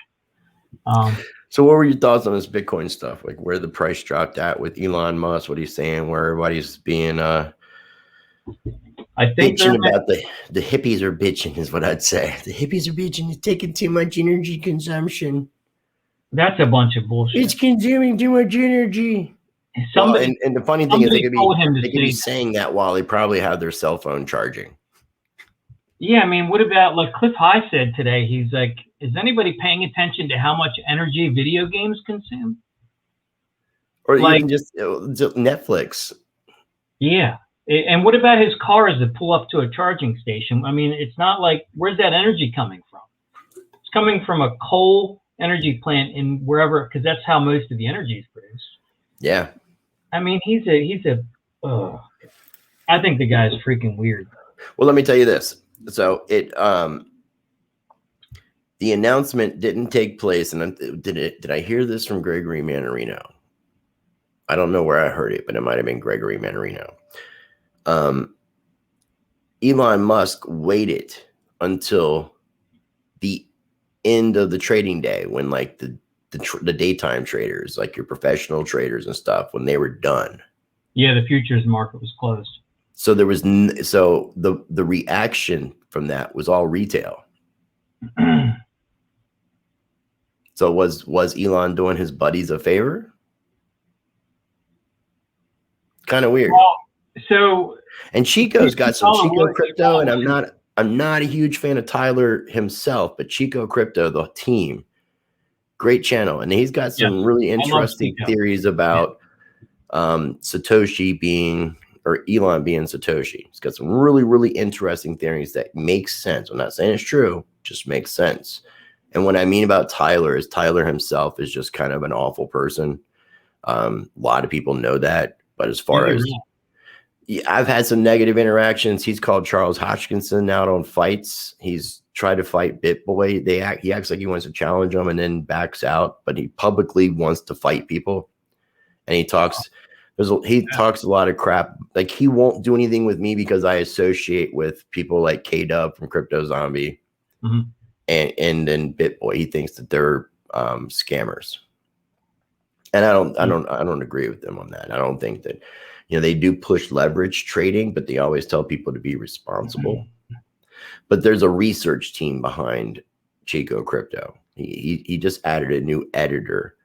So what were your thoughts on this Bitcoin stuff? Like where the price dropped at with Elon Musk, what he's saying, where everybody's being I think bitching about the hippies are bitching is what I'd say. The hippies are bitching. It's taking too much energy consumption. that's a bunch of bullshit. It's consuming too much energy. Somebody, and the funny thing is they could be that. saying that while they probably have their cell phone charging. Yeah, I mean, what about like Cliff High said today? He's like, is anybody paying attention to how much energy video games consume? Or like, even just Netflix. Yeah. And what about his cars that pull up to a charging station? I mean, it's not like, where's that energy coming from? It's coming from a coal energy plant in wherever, because that's how most of the energy is produced. Yeah. I mean, I think the guy's freaking weird. Well, let me tell you this. So the announcement didn't take place, and did I hear this from Gregory Mannarino? I don't know where I heard it, but it might have been Gregory Mannarino. Elon Musk waited until the end of the trading day when like the daytime traders, like your professional traders and stuff, when they were done. Yeah, the futures market was closed. So there was the reaction from that was all retail. So was Elon doing his buddies a favor? Kind of weird. Well, so and Chico's got some Chico Crypto, and I'm not a huge fan of Tyler himself, but Chico Crypto, the team, great channel, and he's got some really interesting theories about Satoshi being, or Elon being Satoshi. He's got some really, really interesting theories that make sense. I'm not saying it's true, just makes sense. And what I mean about Tyler is Tyler himself is just kind of an awful person. A lot of people know that, but as far as I've had some negative interactions. He's called Charles Hodgkinson out on fights. He's tried to fight BitBoy. He acts like he wants to challenge him and then backs out, but he publicly wants to fight people. And he talks talks a lot of crap. Like he won't do anything with me because I associate with people like K-Dub from Crypto Zombie and then BitBoy. He thinks that they're scammers. And I don't agree with them on that. I don't think that, they do push leverage trading, but they always tell people to be responsible. But there's a research team behind Chico Crypto. He just added a new editor,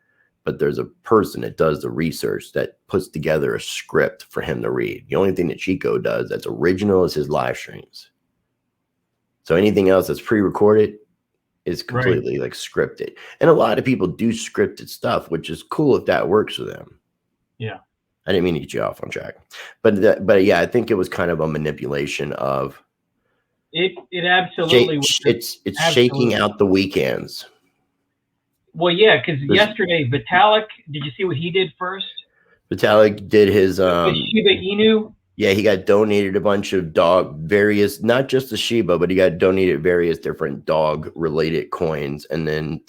but there's a person that does the research that puts together a script for him to read. The only thing that Chico does that's original is his live streams. So anything else that's pre-recorded is completely like scripted. And a lot of people do scripted stuff, which is cool if that works for them. Yeah. I didn't mean to get you off on track, but yeah, I think it was kind of a manipulation of it. Absolutely, it's shaking out the weekends. Well, yeah, because yesterday Vitalik, did you see what he did first? Vitalik did his Shiba Inu. Yeah, he got donated a bunch of various, not just the Shiba, but he got donated various different dog related coins, and then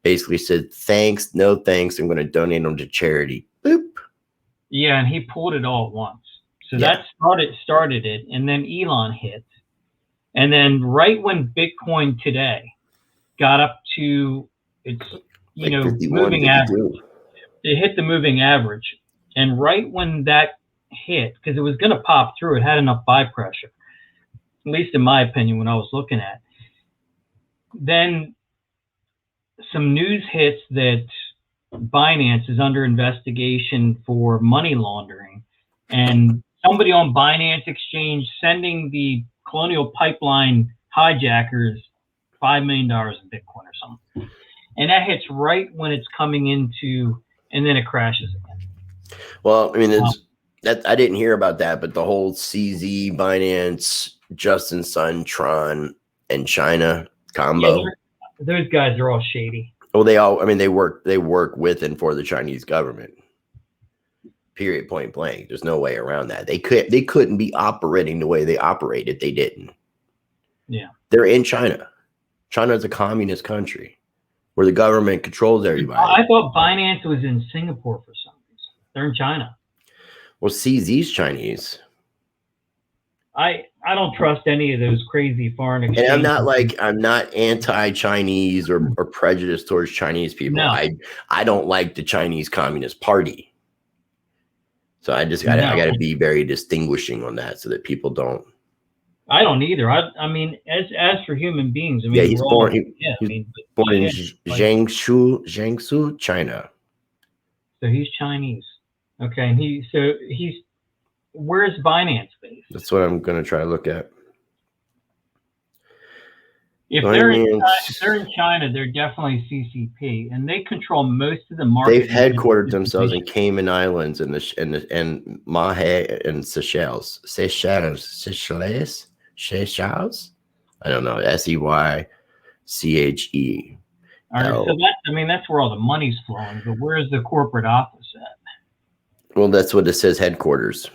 basically said, "Thanks, no thanks. I'm going to donate them to charity." Boop. Yeah, and he pulled it all at once. So that started it, and then Elon hit. And then right when Bitcoin today got up to its, moving average, it hit the moving average. And right when that hit, because it was going to pop through, it had enough buy pressure, at least in my opinion, when I was looking at it. Then some news hits that Binance is under investigation for money laundering, and somebody on Binance Exchange sending the Colonial Pipeline hijackers $5 million in Bitcoin or something. And that hits right when it's coming into, and then it crashes again. Well, I mean, I didn't hear about that, but the whole CZ, Binance, Justin Sun, Tron, and China combo. Yeah, those guys are all shady. Well, they work with and for the Chinese government. Period, point blank. There's no way around that. They couldn't be operating the way they operate if they didn't. Yeah. They're in China. China is a communist country where the government controls everybody. I thought Binance was in Singapore for some reason. They're in China. Well, CZ's Chinese. I don't trust any of those crazy foreign exchange. And I'm not anti-Chinese or prejudiced towards Chinese people. No. I don't like the Chinese Communist Party. So I got to be very distinguishing on that so that people don't I don't either. I mean, as for human beings, I mean, Yeah, he's we're born. all, yeah. I He's mean, born in shit, like, Jiangsu, China. so he's Chinese. Okay, and he's where's Binance based? That's what I'm gonna try to look at. If they're in China, they're definitely CCP, and they control most of the market. They've headquartered themselves in Cayman Islands and Mahe and Seychelles. I don't know. SEYCHE. All right, so that's where all the money's flowing. But where's the corporate office at? Well, that's what it says. Headquarters.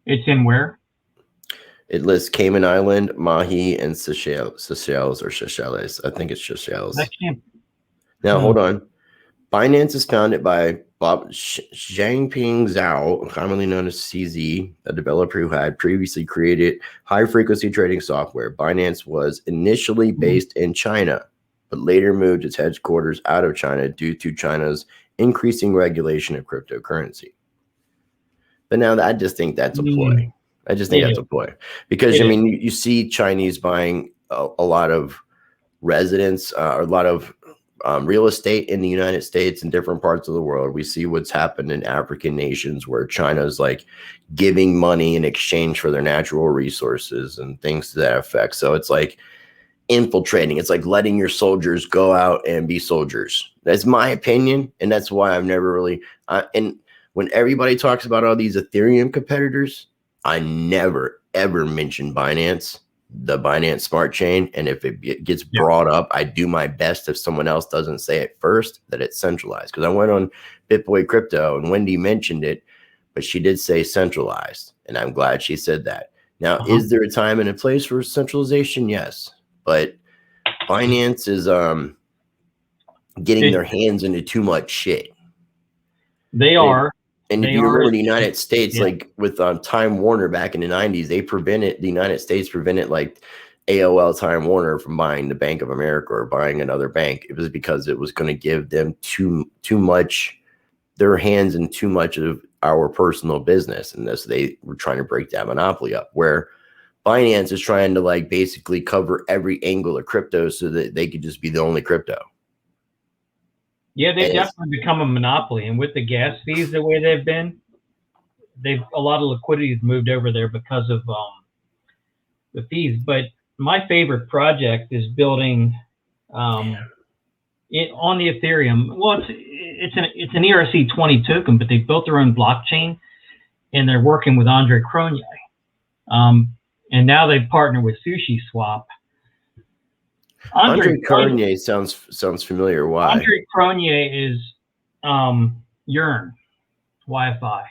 It's in where? It lists Cayman Island, Mahi, and Seychelles or Seychelles. I think it's Seychelles. Now, hold on. Binance is founded by Bob Zhangping Zhao, commonly known as CZ, a developer who had previously created high-frequency trading software. Binance was initially based in China, but later moved its headquarters out of China due to China's increasing regulation of cryptocurrency. But now I just think that's a ploy. I just think that's a ploy. Because, I mean, you see Chinese buying a lot of residents, or a lot of real estate in the United States and different parts of the world. We see what's happened in African nations where China's like giving money in exchange for their natural resources and things to that effect. So it's like infiltrating. It's like letting your soldiers go out and be soldiers. That's my opinion. And that's why I've never really, and when everybody talks about all these Ethereum competitors, I never, ever mention Binance, the Binance Smart Chain. And if it gets brought up, I do my best, if someone else doesn't say it first, that it's centralized. Because I went on BitBoy Crypto and Wendy mentioned it, but she did say centralized. And I'm glad she said that. Now, is there a time and a place for centralization? Yes. But Binance is getting their hands into too much shit. They are. And if you remember the United States, like with Time Warner back in the 90s, the United States prevented like AOL Time Warner from buying the Bank of America or buying another bank. It was because it was going to give them too much, their hands in too much of our personal business. And this, they were trying to break that monopoly up, where Binance is trying to like basically cover every angle of crypto so that they could just be the only crypto. Yeah, they've definitely become a monopoly, and with the gas fees the way they've been, a lot of liquidity has moved over there because of the fees. But my favorite project is building on the Ethereum. Well, it's an ERC20 token, but they built their own blockchain, and they're working with Andre Cronje, and now they've partnered with SushiSwap. Andre Cronje sounds familiar. Why? Andre Cronje is Yearn Wi-Fi.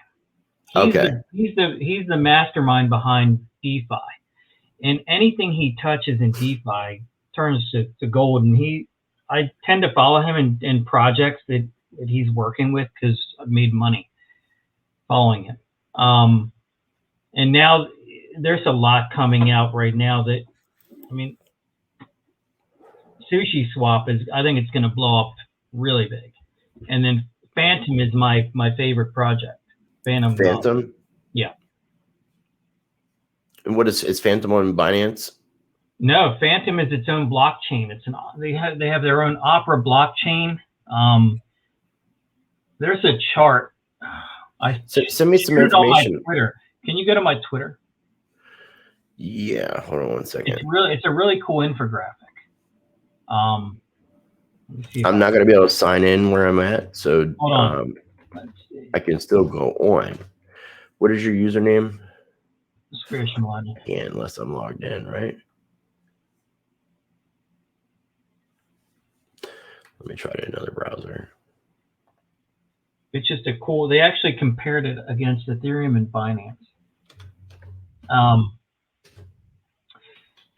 He's the mastermind behind DeFi, and anything he touches in DeFi turns to gold. And I tend to follow him in projects that he's working with because I've made money following him. And now there's a lot coming out right now that, I mean, SushiSwap I think it's going to blow up really big. And then Phantom is my favorite project. Phantom? Yeah. And what is Phantom on Binance? No, Phantom is its own blockchain. They have their own Opera blockchain. There's a chart. Send me some information. Twitter. Can you go to my Twitter? Yeah, hold on 1 second. It's a really cool infographic. I'm not going to be able to sign in where I'm at, so I can still go on. What is your username? Spiersh Milonin. Yeah, unless I'm logged in, right? Let me try another browser. It's just they actually compared it against Ethereum and Binance.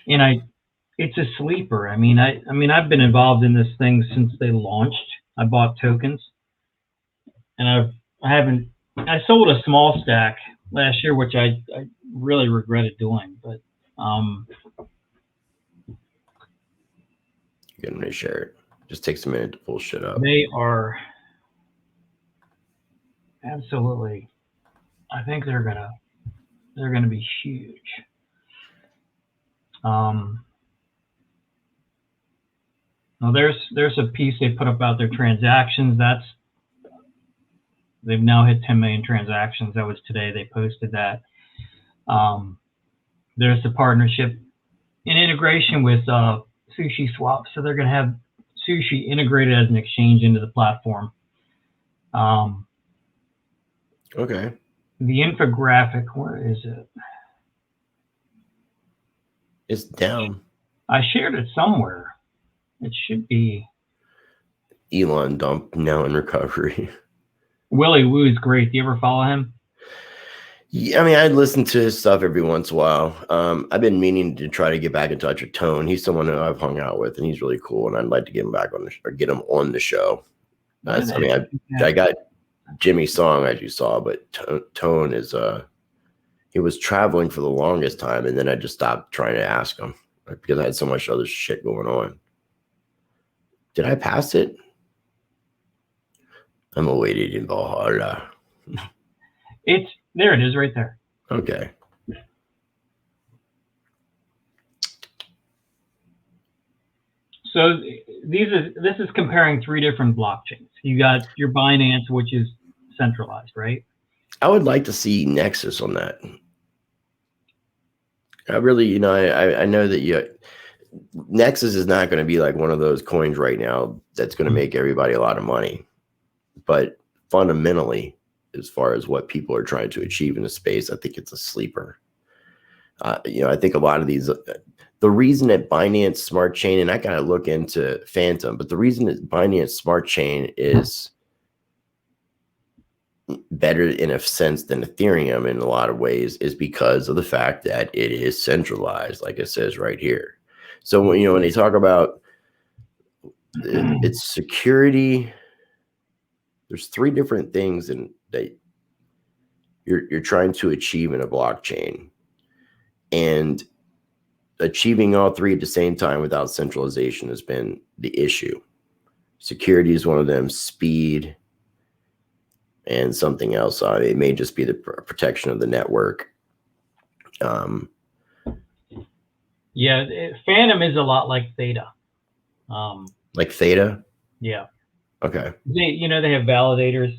And it's a sleeper. I mean, I've been involved in this thing since they launched. I bought tokens, and I sold a small stack last year, which I really regretted doing. But you're gonna share it. Just takes a minute to pull shit up. They are absolutely. I think they're gonna be huge. Now there's a piece they put up about their transactions. They've now hit 10 million transactions. That was today. They posted that. There's the partnership in integration with Sushi Swap. So they're going to have Sushi integrated as an exchange into the platform. Okay. The infographic, where is it? It's down. I shared it somewhere. It should be. Elon dump now in recovery. Willie Woo's great. Do you ever follow him? Yeah, I mean, I listen to his stuff every once in a while. I've been meaning to try to get back in touch with Tone. He's someone who I've hung out with, and he's really cool. And I'd like to get him back on get him on the show. I got Jimmy's song, as you saw, but Tone is he was traveling for the longest time, and then I just stopped trying to ask him because I had so much other shit going on. Did I pass it? I'm awaiting in Valhalla. There it is right there. Okay. So this is comparing 3 different blockchains. You got your Binance, which is centralized, right? I would like to see Nexus on that. I really, I know that Nexus is not going to be like one of those coins right now that's going to make everybody a lot of money. But fundamentally, as far as what people are trying to achieve in the space, I think it's a sleeper. I think a lot of these, the reason that Binance Smart Chain, and I got to look into Phantom, but the reason that Binance Smart Chain is better in a sense than Ethereum in a lot of ways is because of the fact that it is centralized, like it says right here. So when they talk about its security, there's 3 different things that you're trying to achieve in a blockchain, and achieving all 3 at the same time without centralization has been the issue. Security is one of them, speed, and something else. It may just be the protection of the network. Yeah, Phantom is a lot like Theta. Like Theta? Yeah. Okay. They have validators.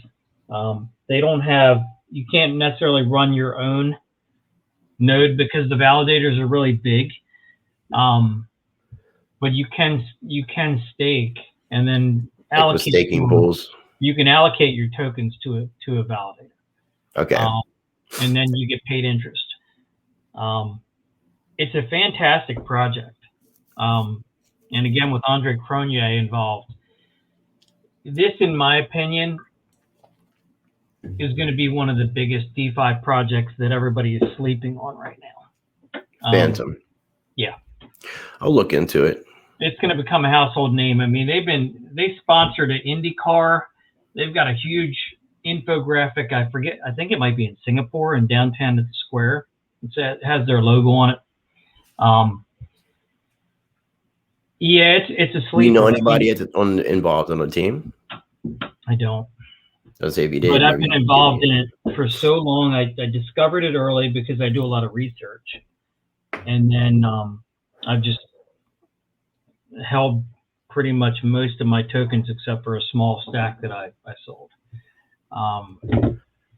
They don't have. You can't necessarily run your own node because the validators are really big. But you can stake and then allocate like staking pools. You can allocate your tokens to a validator. Okay. And then you get paid interest. It's a fantastic project. And again, with Andre Cronje involved, this, in my opinion, is going to be one of the biggest DeFi projects that everybody is sleeping on right now. Phantom. Yeah. I'll look into it. It's going to become a household name. I mean, they sponsored an IndyCar. They've got a huge infographic. I think it might be in Singapore in downtown at the square. It has their logo on it. Yeah, it's a sleeper. You know anybody involved on the team? I don't. Let's say if you did. But I've been involved in it for so long. I discovered it early because I do a lot of research. And then I've just held pretty much most of my tokens except for a small stack that I sold. I'm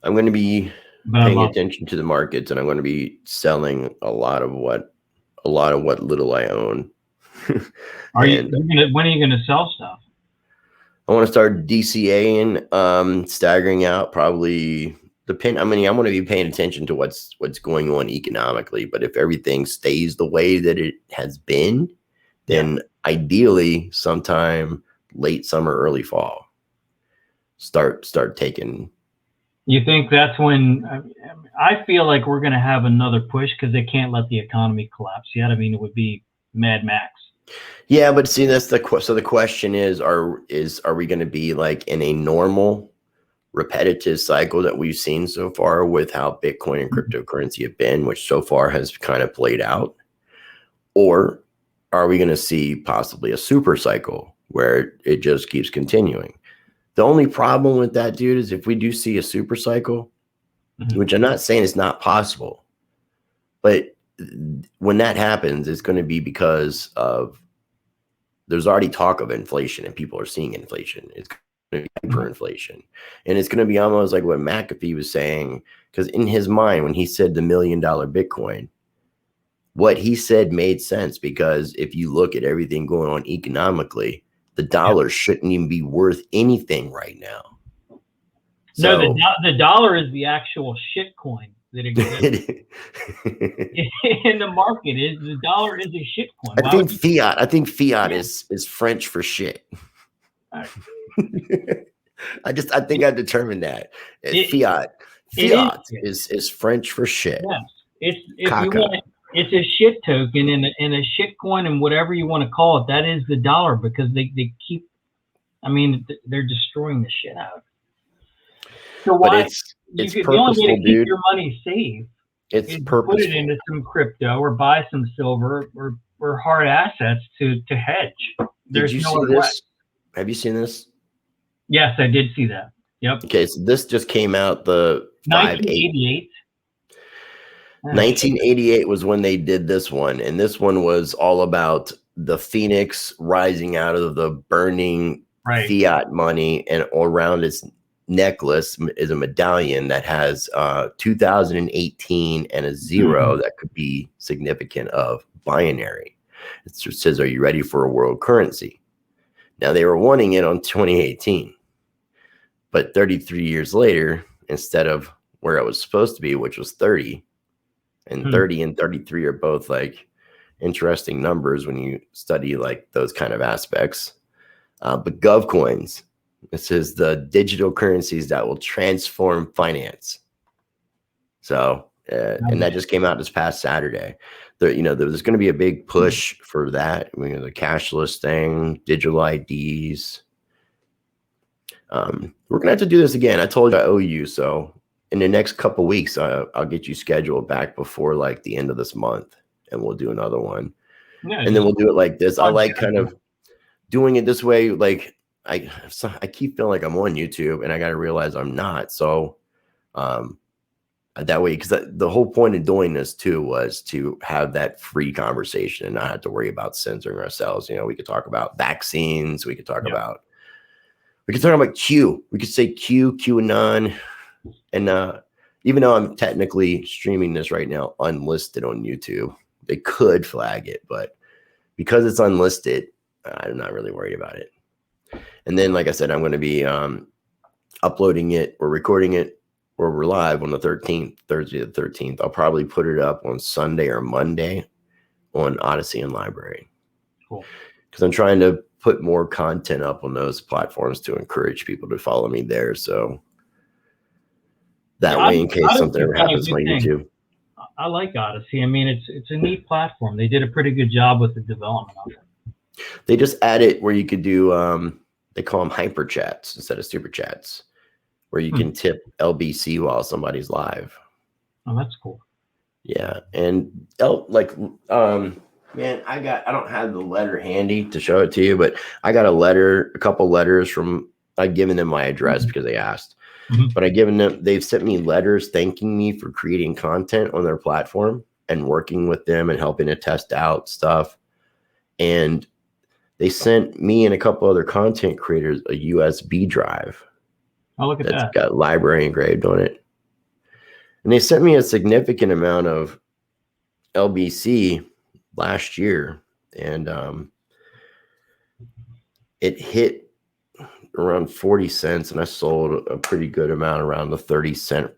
going to be paying attention to the markets, and I'm going to be selling a lot of what little I own. When are you going to sell stuff? I want to start DCAing, staggering out, probably I'm going to be paying attention to what's going on economically. But if everything stays the way that it has been, then ideally sometime late summer, early fall, start taking. You think that's when? I feel like we're going to have another push because they can't let the economy collapse yet. I mean, it would be Mad Max. Yeah, but see, that's so the question is, are we going to be like in a normal repetitive cycle that we've seen so far with how Bitcoin and cryptocurrency have been, which so far has kind of played out? Or are we going to see possibly a super cycle where it just keeps continuing? The only problem with that, dude, is if we do see a super cycle, which I'm not saying it's not possible, but when that happens, it's going to be because of there's already talk of inflation and people are seeing inflation. It's going to be hyperinflation. And it's going to be almost like what McAfee was saying, because in his mind, when he said the $1 million Bitcoin, what he said made sense, because if you look at everything going on economically, the dollar shouldn't even be worth anything right now. So, no, the dollar is the actual shit coin that exists in the market. The dollar is a shit coin. I think fiat is French for shit. Right. I think I determined that fiat is French for shit. Yes, it's a shit token and a shit coin and whatever you want to call it. That is the dollar, because they keep. I mean, they're destroying the shit out of it. So why? It's the only way to keep dude. your money safe is put it into some crypto or buy some silver or hard assets to hedge. Did you see this? Have you seen this? Yes, I did see that. Yep. Okay, so this just came out 1988. 1988 was when they did this one, and this one was all about the phoenix rising out of the burning fiat money, and around its necklace is a medallion that has 2018 and a 0 that could be significant of binary. It says, "Are you ready for a world currency?" Now, they were wanting it on 2018, but 33 years later, instead of where it was supposed to be, which was 30, and 30 and 33 are both like interesting numbers when you study like those kind of aspects. But GovCoins, this is the digital currencies that will transform finance. So, and that just came out this past Saturday. There's going to be a big push for that. The cashless thing, digital IDs. We're going to have to do this again. I told you I owe you. So in the next couple weeks, I'll get you scheduled back before like the end of this month, and we'll do another one. Yeah, and then we'll do it like this. I like kind of doing it this way. Like I keep feeling like I'm on YouTube, and I got to realize I'm not. So that way, because the whole point of doing this too was to have that free conversation and not have to worry about censoring ourselves. We could talk about vaccines. We could talk about Q. We could say QAnon. And even though I'm technically streaming this right now unlisted on YouTube, they could flag it, but because it's unlisted, I'm not really worried about it. And then, like I said, I'm going to be uploading it or recording it, or we're live on the 13th, Thursday the 13th. I'll probably put it up on Sunday or Monday on Odyssey and Library. Cool. Because I'm trying to put more content up on those platforms to encourage people to follow me there. So that way, in case something ever happens to my YouTube. I like Odyssey. I mean, it's a neat platform. They did a pretty good job with the development of it. They just added where you could do, they call them hyper chats instead of super chats, where you can tip LBC while somebody's live. Oh, that's cool. Yeah. And man, I don't have the letter handy to show it to you, but I got a couple letters from, I'd given them my address because they asked. But they've sent me letters thanking me for creating content on their platform and working with them and helping to test out stuff. And they sent me and a couple other content creators a USB drive. Oh, look at that. That's got library engraved on it. And they sent me a significant amount of LBC last year. And it hit around 40 cents, and I sold a pretty good amount around the 30-cent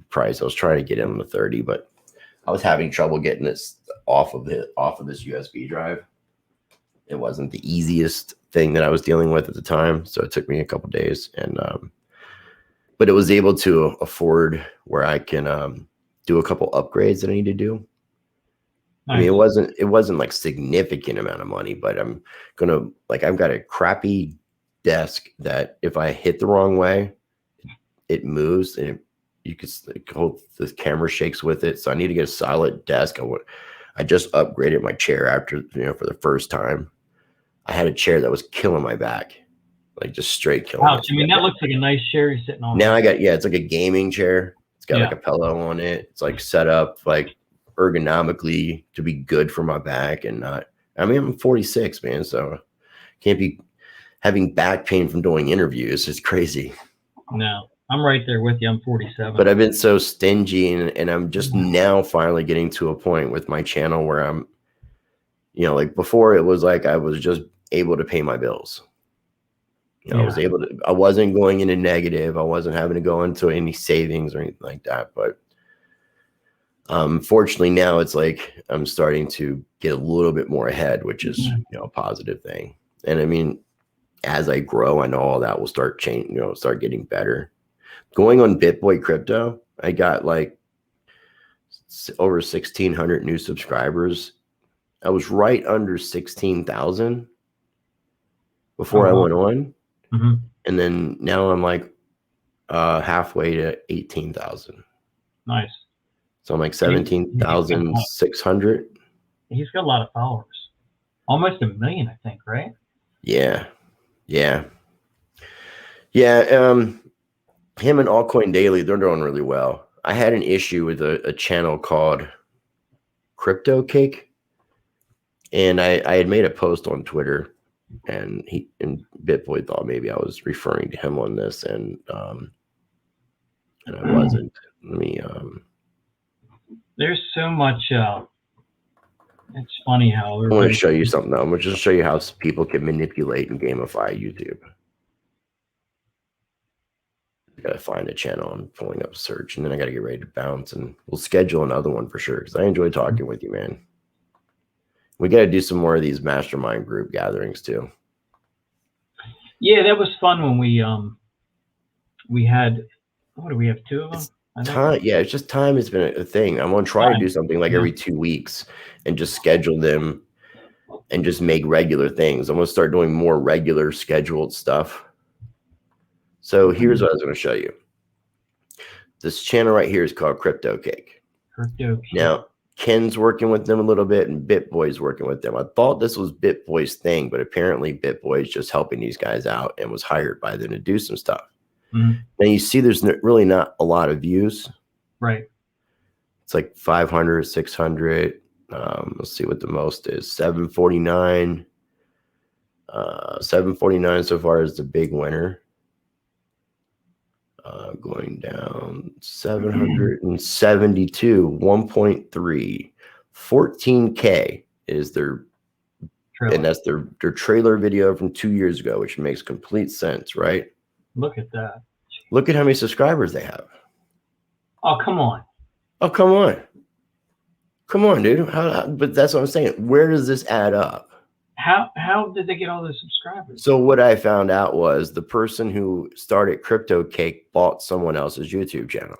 price. I was trying to get in on the 30, but I was having trouble getting this off of this USB drive. It wasn't the easiest thing that I was dealing with at the time, so it took me a couple days, and but it was able to afford where I can do a couple upgrades that I need to do. Nice. I mean, it wasn't like significant amount of money, but I'm gonna, like, I've got a crappy desk that if I hit the wrong way, it moves, and you can hold, the camera shakes with it. So I need to get a solid desk. I just upgraded my chair after, for the first time. I had a chair that was killing my back, like just straight killing. Wow, I mean, that looks like a nice chair you're sitting on. Now it's like a gaming chair. It's got like a pillow on it. It's like set up like ergonomically to be good for my back and not. I mean, I'm 46, man, so can't be having back pain from doing interviews. It's crazy. No, I'm right there with you. I'm 47. But I've been so stingy, and I'm just now finally getting to a point with my channel where I'm, like before it was like I was just able to pay my bills. I wasn't going into negative. I wasn't having to go into any savings or anything like that. But fortunately now it's like I'm starting to get a little bit more ahead, which is, a positive thing. And I mean, as I grow, I know all that will start changing, start getting better. Going on BitBoy Crypto, I got like over 1,600 new subscribers. I was right under 16,000 before I went on. And then now I'm like halfway to 18,000. Nice. So I'm like 17,600. He's got a lot of followers. Almost 1 million, I think, right? Yeah. Him and Altcoin Daily, they're doing really well. I had an issue with a channel called Crypto Cake, and I had made a post on Twitter, and BitBoy thought maybe I was referring to him on this, and I wasn't. Let me. There's so much. It's funny how I want to show you something. Though. I'm going to just show you how people can manipulate and gamify YouTube. I gotta find a channel. I'm pulling up a search, and then I gotta get ready to bounce, and we'll schedule another one for sure because I enjoy talking with you, man. We gotta do some more of these mastermind group gatherings too. Yeah, that was fun when we had, what do we have, 2 of them? Time, yeah, it's just time has been a thing. I'm gonna try to do something like every 2 weeks and just schedule them and just make regular things. I'm gonna start doing more regular scheduled stuff. So here's what I was going to show you. This channel right here is called Crypto Cake. Now, Ken's working with them a little bit, and BitBoy's working with them. I thought this was BitBoy's thing, but apparently BitBoy's just helping these guys out and was hired by them to do some stuff. Now you see there's really not a lot of views. Right. It's like 500, 600. Let's see what the most is. 749. 749 so far is the big winner. Going down 772, 1.3, 14K is their trailer. And that's their trailer video from 2 years ago, which makes complete sense, right? Look at that. Look at how many subscribers they have. Oh, come on. Oh, come on. Come on, dude. But that's what I'm saying. Where does this add up? How did they get all those subscribers? So what I found out was the person who started Crypto Cake bought someone else's YouTube channel.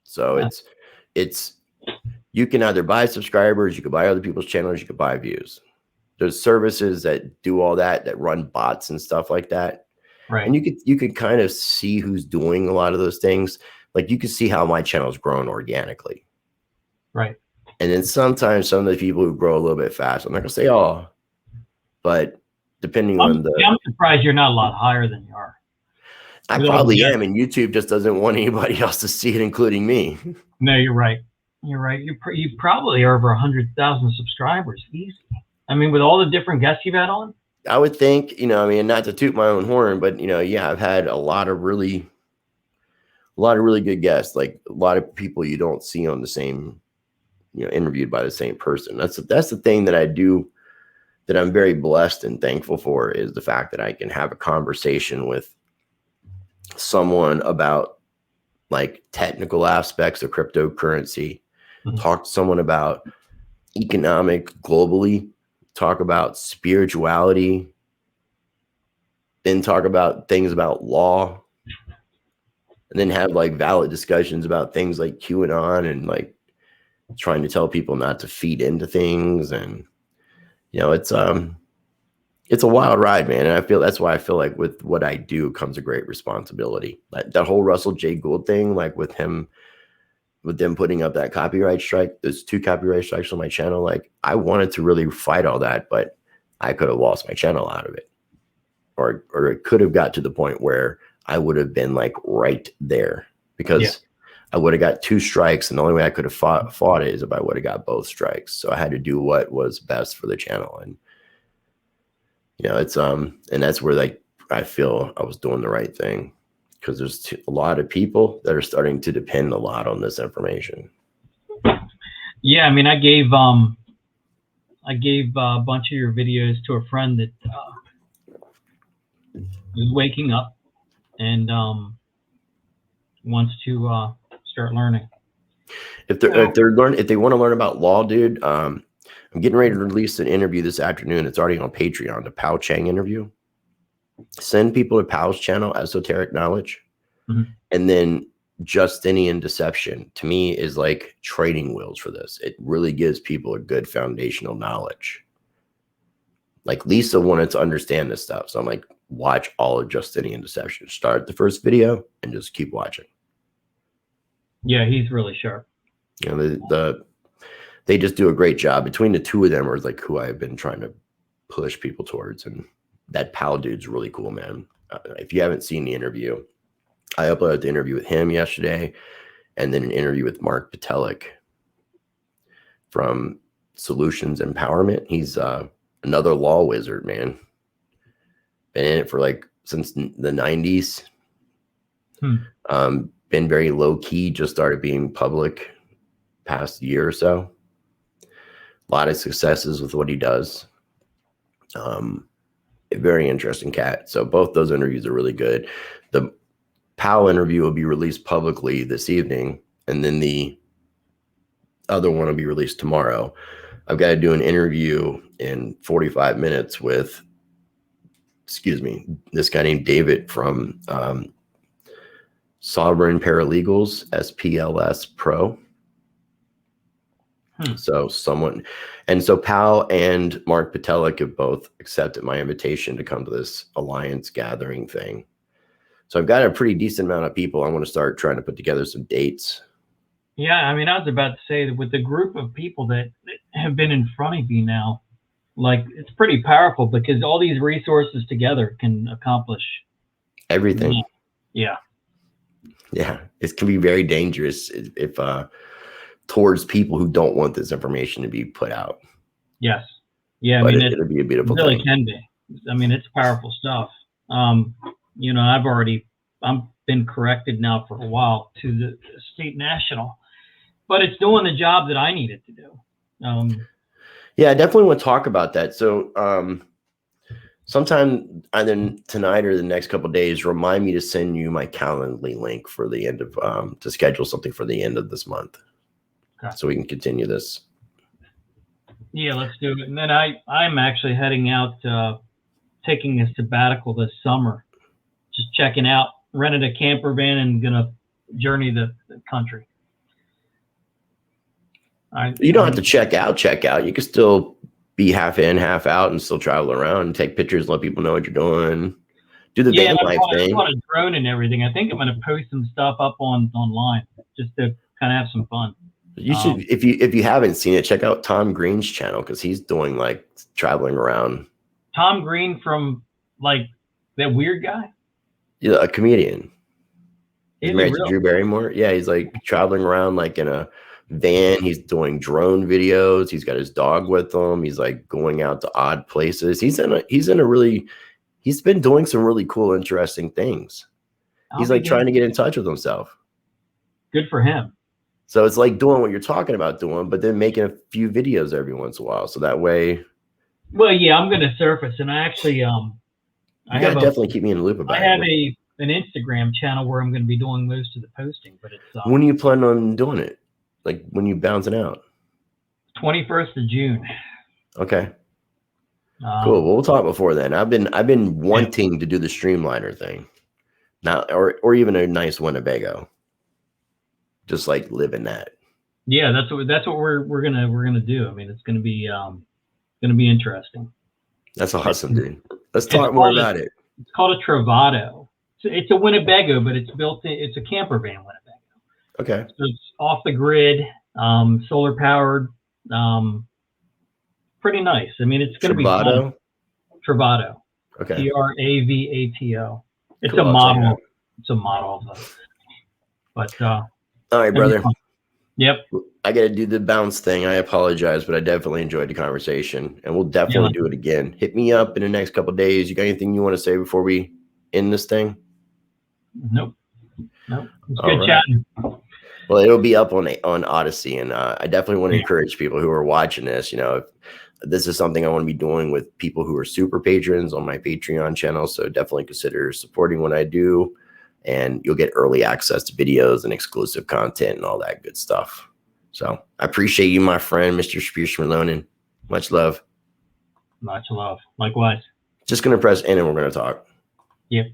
So it's you can either buy subscribers, you can buy other people's channels, you can buy views. There's services that do all that run bots and stuff like that. Right. And you could kind of see who's doing a lot of those things. Like you can see how my channel's grown organically. Right. And then sometimes some of the people who grow a little bit fast, I'm not gonna say all, but depending on I'm surprised you're not a lot higher than you are. I probably am, and YouTube just doesn't want anybody else to see it, including me. No, you're right. You're right. You probably are over 100,000 subscribers, easy. I mean, with all the different guests you've had on. I would think, not to toot my own horn, but I've had a lot of really good guests, like a lot of people you don't see on the same. Interviewed by the same person. That's the thing that I do that I'm very blessed and thankful for is the fact that I can have a conversation with someone about like technical aspects of cryptocurrency, talk to someone about economic globally, talk about spirituality, then talk about things about law, and then have like valid discussions about things like QAnon and like trying to tell people not to feed into things. And it's a wild ride, man. And that's why I feel like with what I do comes a great responsibility. Like that whole Russell J. Gould thing, like with them putting up that copyright strike, there's 2 copyright strikes on my channel. Like I wanted to really fight all that, but I could have lost my channel out of it, or it could have got to the point where I would have been like right there because I would have got 2 strikes, and the only way I could have fought it is if I would have got both strikes. So I had to do what was best for the channel. And it's and that's where like I feel I was doing the right thing, because there's a lot of people that are starting to depend a lot on this information. Yeah, I mean, I gave a bunch of your videos to a friend that is waking up and wants to start learning. If they want to learn about law, dude, I'm getting ready to release an interview this afternoon. It's already on Patreon, the Pao Chang interview. Send people to Pao's channel, Esoteric Knowledge, and then Justinian Deception, to me, is like training wheels for this. It really gives people a good foundational knowledge. Like Lisa wanted to understand this stuff, so I'm like, watch all of Justinian Deception. Start the first video and just keep watching. Yeah, he's really sharp. They just do a great job. Between the two of them are like who I've been trying to push people towards, and that Pal dude's really cool, man. If you haven't seen the interview, I uploaded the interview with him yesterday, and then an interview with Mark Patelik from Solutions Empowerment. He's another law wizard, man. Been in it for like since the 90s. Been very low key, just started being public past year or so. A lot of successes with what he does. A very interesting cat. So both those interviews are really good. The Powell interview will be released publicly this evening, and then the other one will be released tomorrow. I've got to do an interview in 45 minutes with, this guy named David from Sovereign Paralegals, SPLS Pro. So Powell and Mark Patelik have both accepted my invitation to come to this alliance gathering thing. So I've got a pretty decent amount of people. I want to start trying to put together some dates. Yeah, I mean, I was about to say that with the group of people that have been in front of you now, like, it's pretty powerful, because all these resources together can accomplish everything. Yeah. It can be very dangerous if towards people who don't want this information to be put out. Yes. Yeah, but I mean, it'll be a beautiful thing. It really thing. can be. I mean, it's powerful stuff. I've been corrected now for a while to the state national, but it's doing the job that I need it to do. I definitely want to talk about that. So sometime either tonight or the next couple of days, remind me to send you my Calendly link for the end of to schedule something for the end of this month. Okay. So we can continue this. Yeah, let's do it. And then I'm actually heading out, taking a sabbatical this summer, just checking out, rented a camper van and gonna journey the country. You don't have to check out. You can still be half in, half out, and still travel around and take pictures, let people know what you're doing. Do the van life thing. I want a drone and everything. I think I'm going to post some stuff up online just to kind of have some fun. You should, if you haven't seen it, check out Tom Green's channel, because he's doing like traveling around. Tom Green from like that weird guy? Yeah, a comedian. He's married to Drew Barrymore. Yeah, he's like traveling around like in a van. He's doing drone videos. He's got his dog with him. He's like going out to odd places. He's been doing some really cool, interesting things. He's like trying to get in touch with himself. Good for him. So it's like doing what you're talking about doing, but then making a few videos every once in a while. So that way. Well, yeah, I'm going to surface, and I actually, definitely keep me in the loop about it. I have an Instagram channel where I'm going to be doing most of the posting, but it's. When do you plan on doing it? Like when you bouncing out? 21st of June. Okay. Cool. Well, we'll talk before then. I've been wanting to do the Streamliner thing now, or even a nice Winnebago. Just like living that. Yeah, that's what we're gonna do. I mean, it's gonna be interesting. That's awesome, dude. Let's talk more about it. It's called a Travado. It's a Winnebago, but it's a camper van Winnebago. Okay. So it's off the grid, solar powered, pretty nice. I mean, it's gonna be fun. Travado. Okay. Travato. It's cool, a model. It's a model of it. But All right, brother. Yep. I got to do the bounce thing. I apologize, but I definitely enjoyed the conversation, and we'll definitely do it again. Hit me up in the next couple of days. You got anything you want to say before we end this thing? Nope. It's good chatting. Well, it'll be up on Odyssey, and I definitely want to encourage people who are watching this. If this is something I want to be doing with people who are super patrons on my Patreon channel, so definitely consider supporting what I do, and you'll get early access to videos and exclusive content and all that good stuff. So I appreciate you, my friend, Mr. Spiersh Milonin. Much love. Much love. Likewise. Just going to press end and we're going to talk. Yep.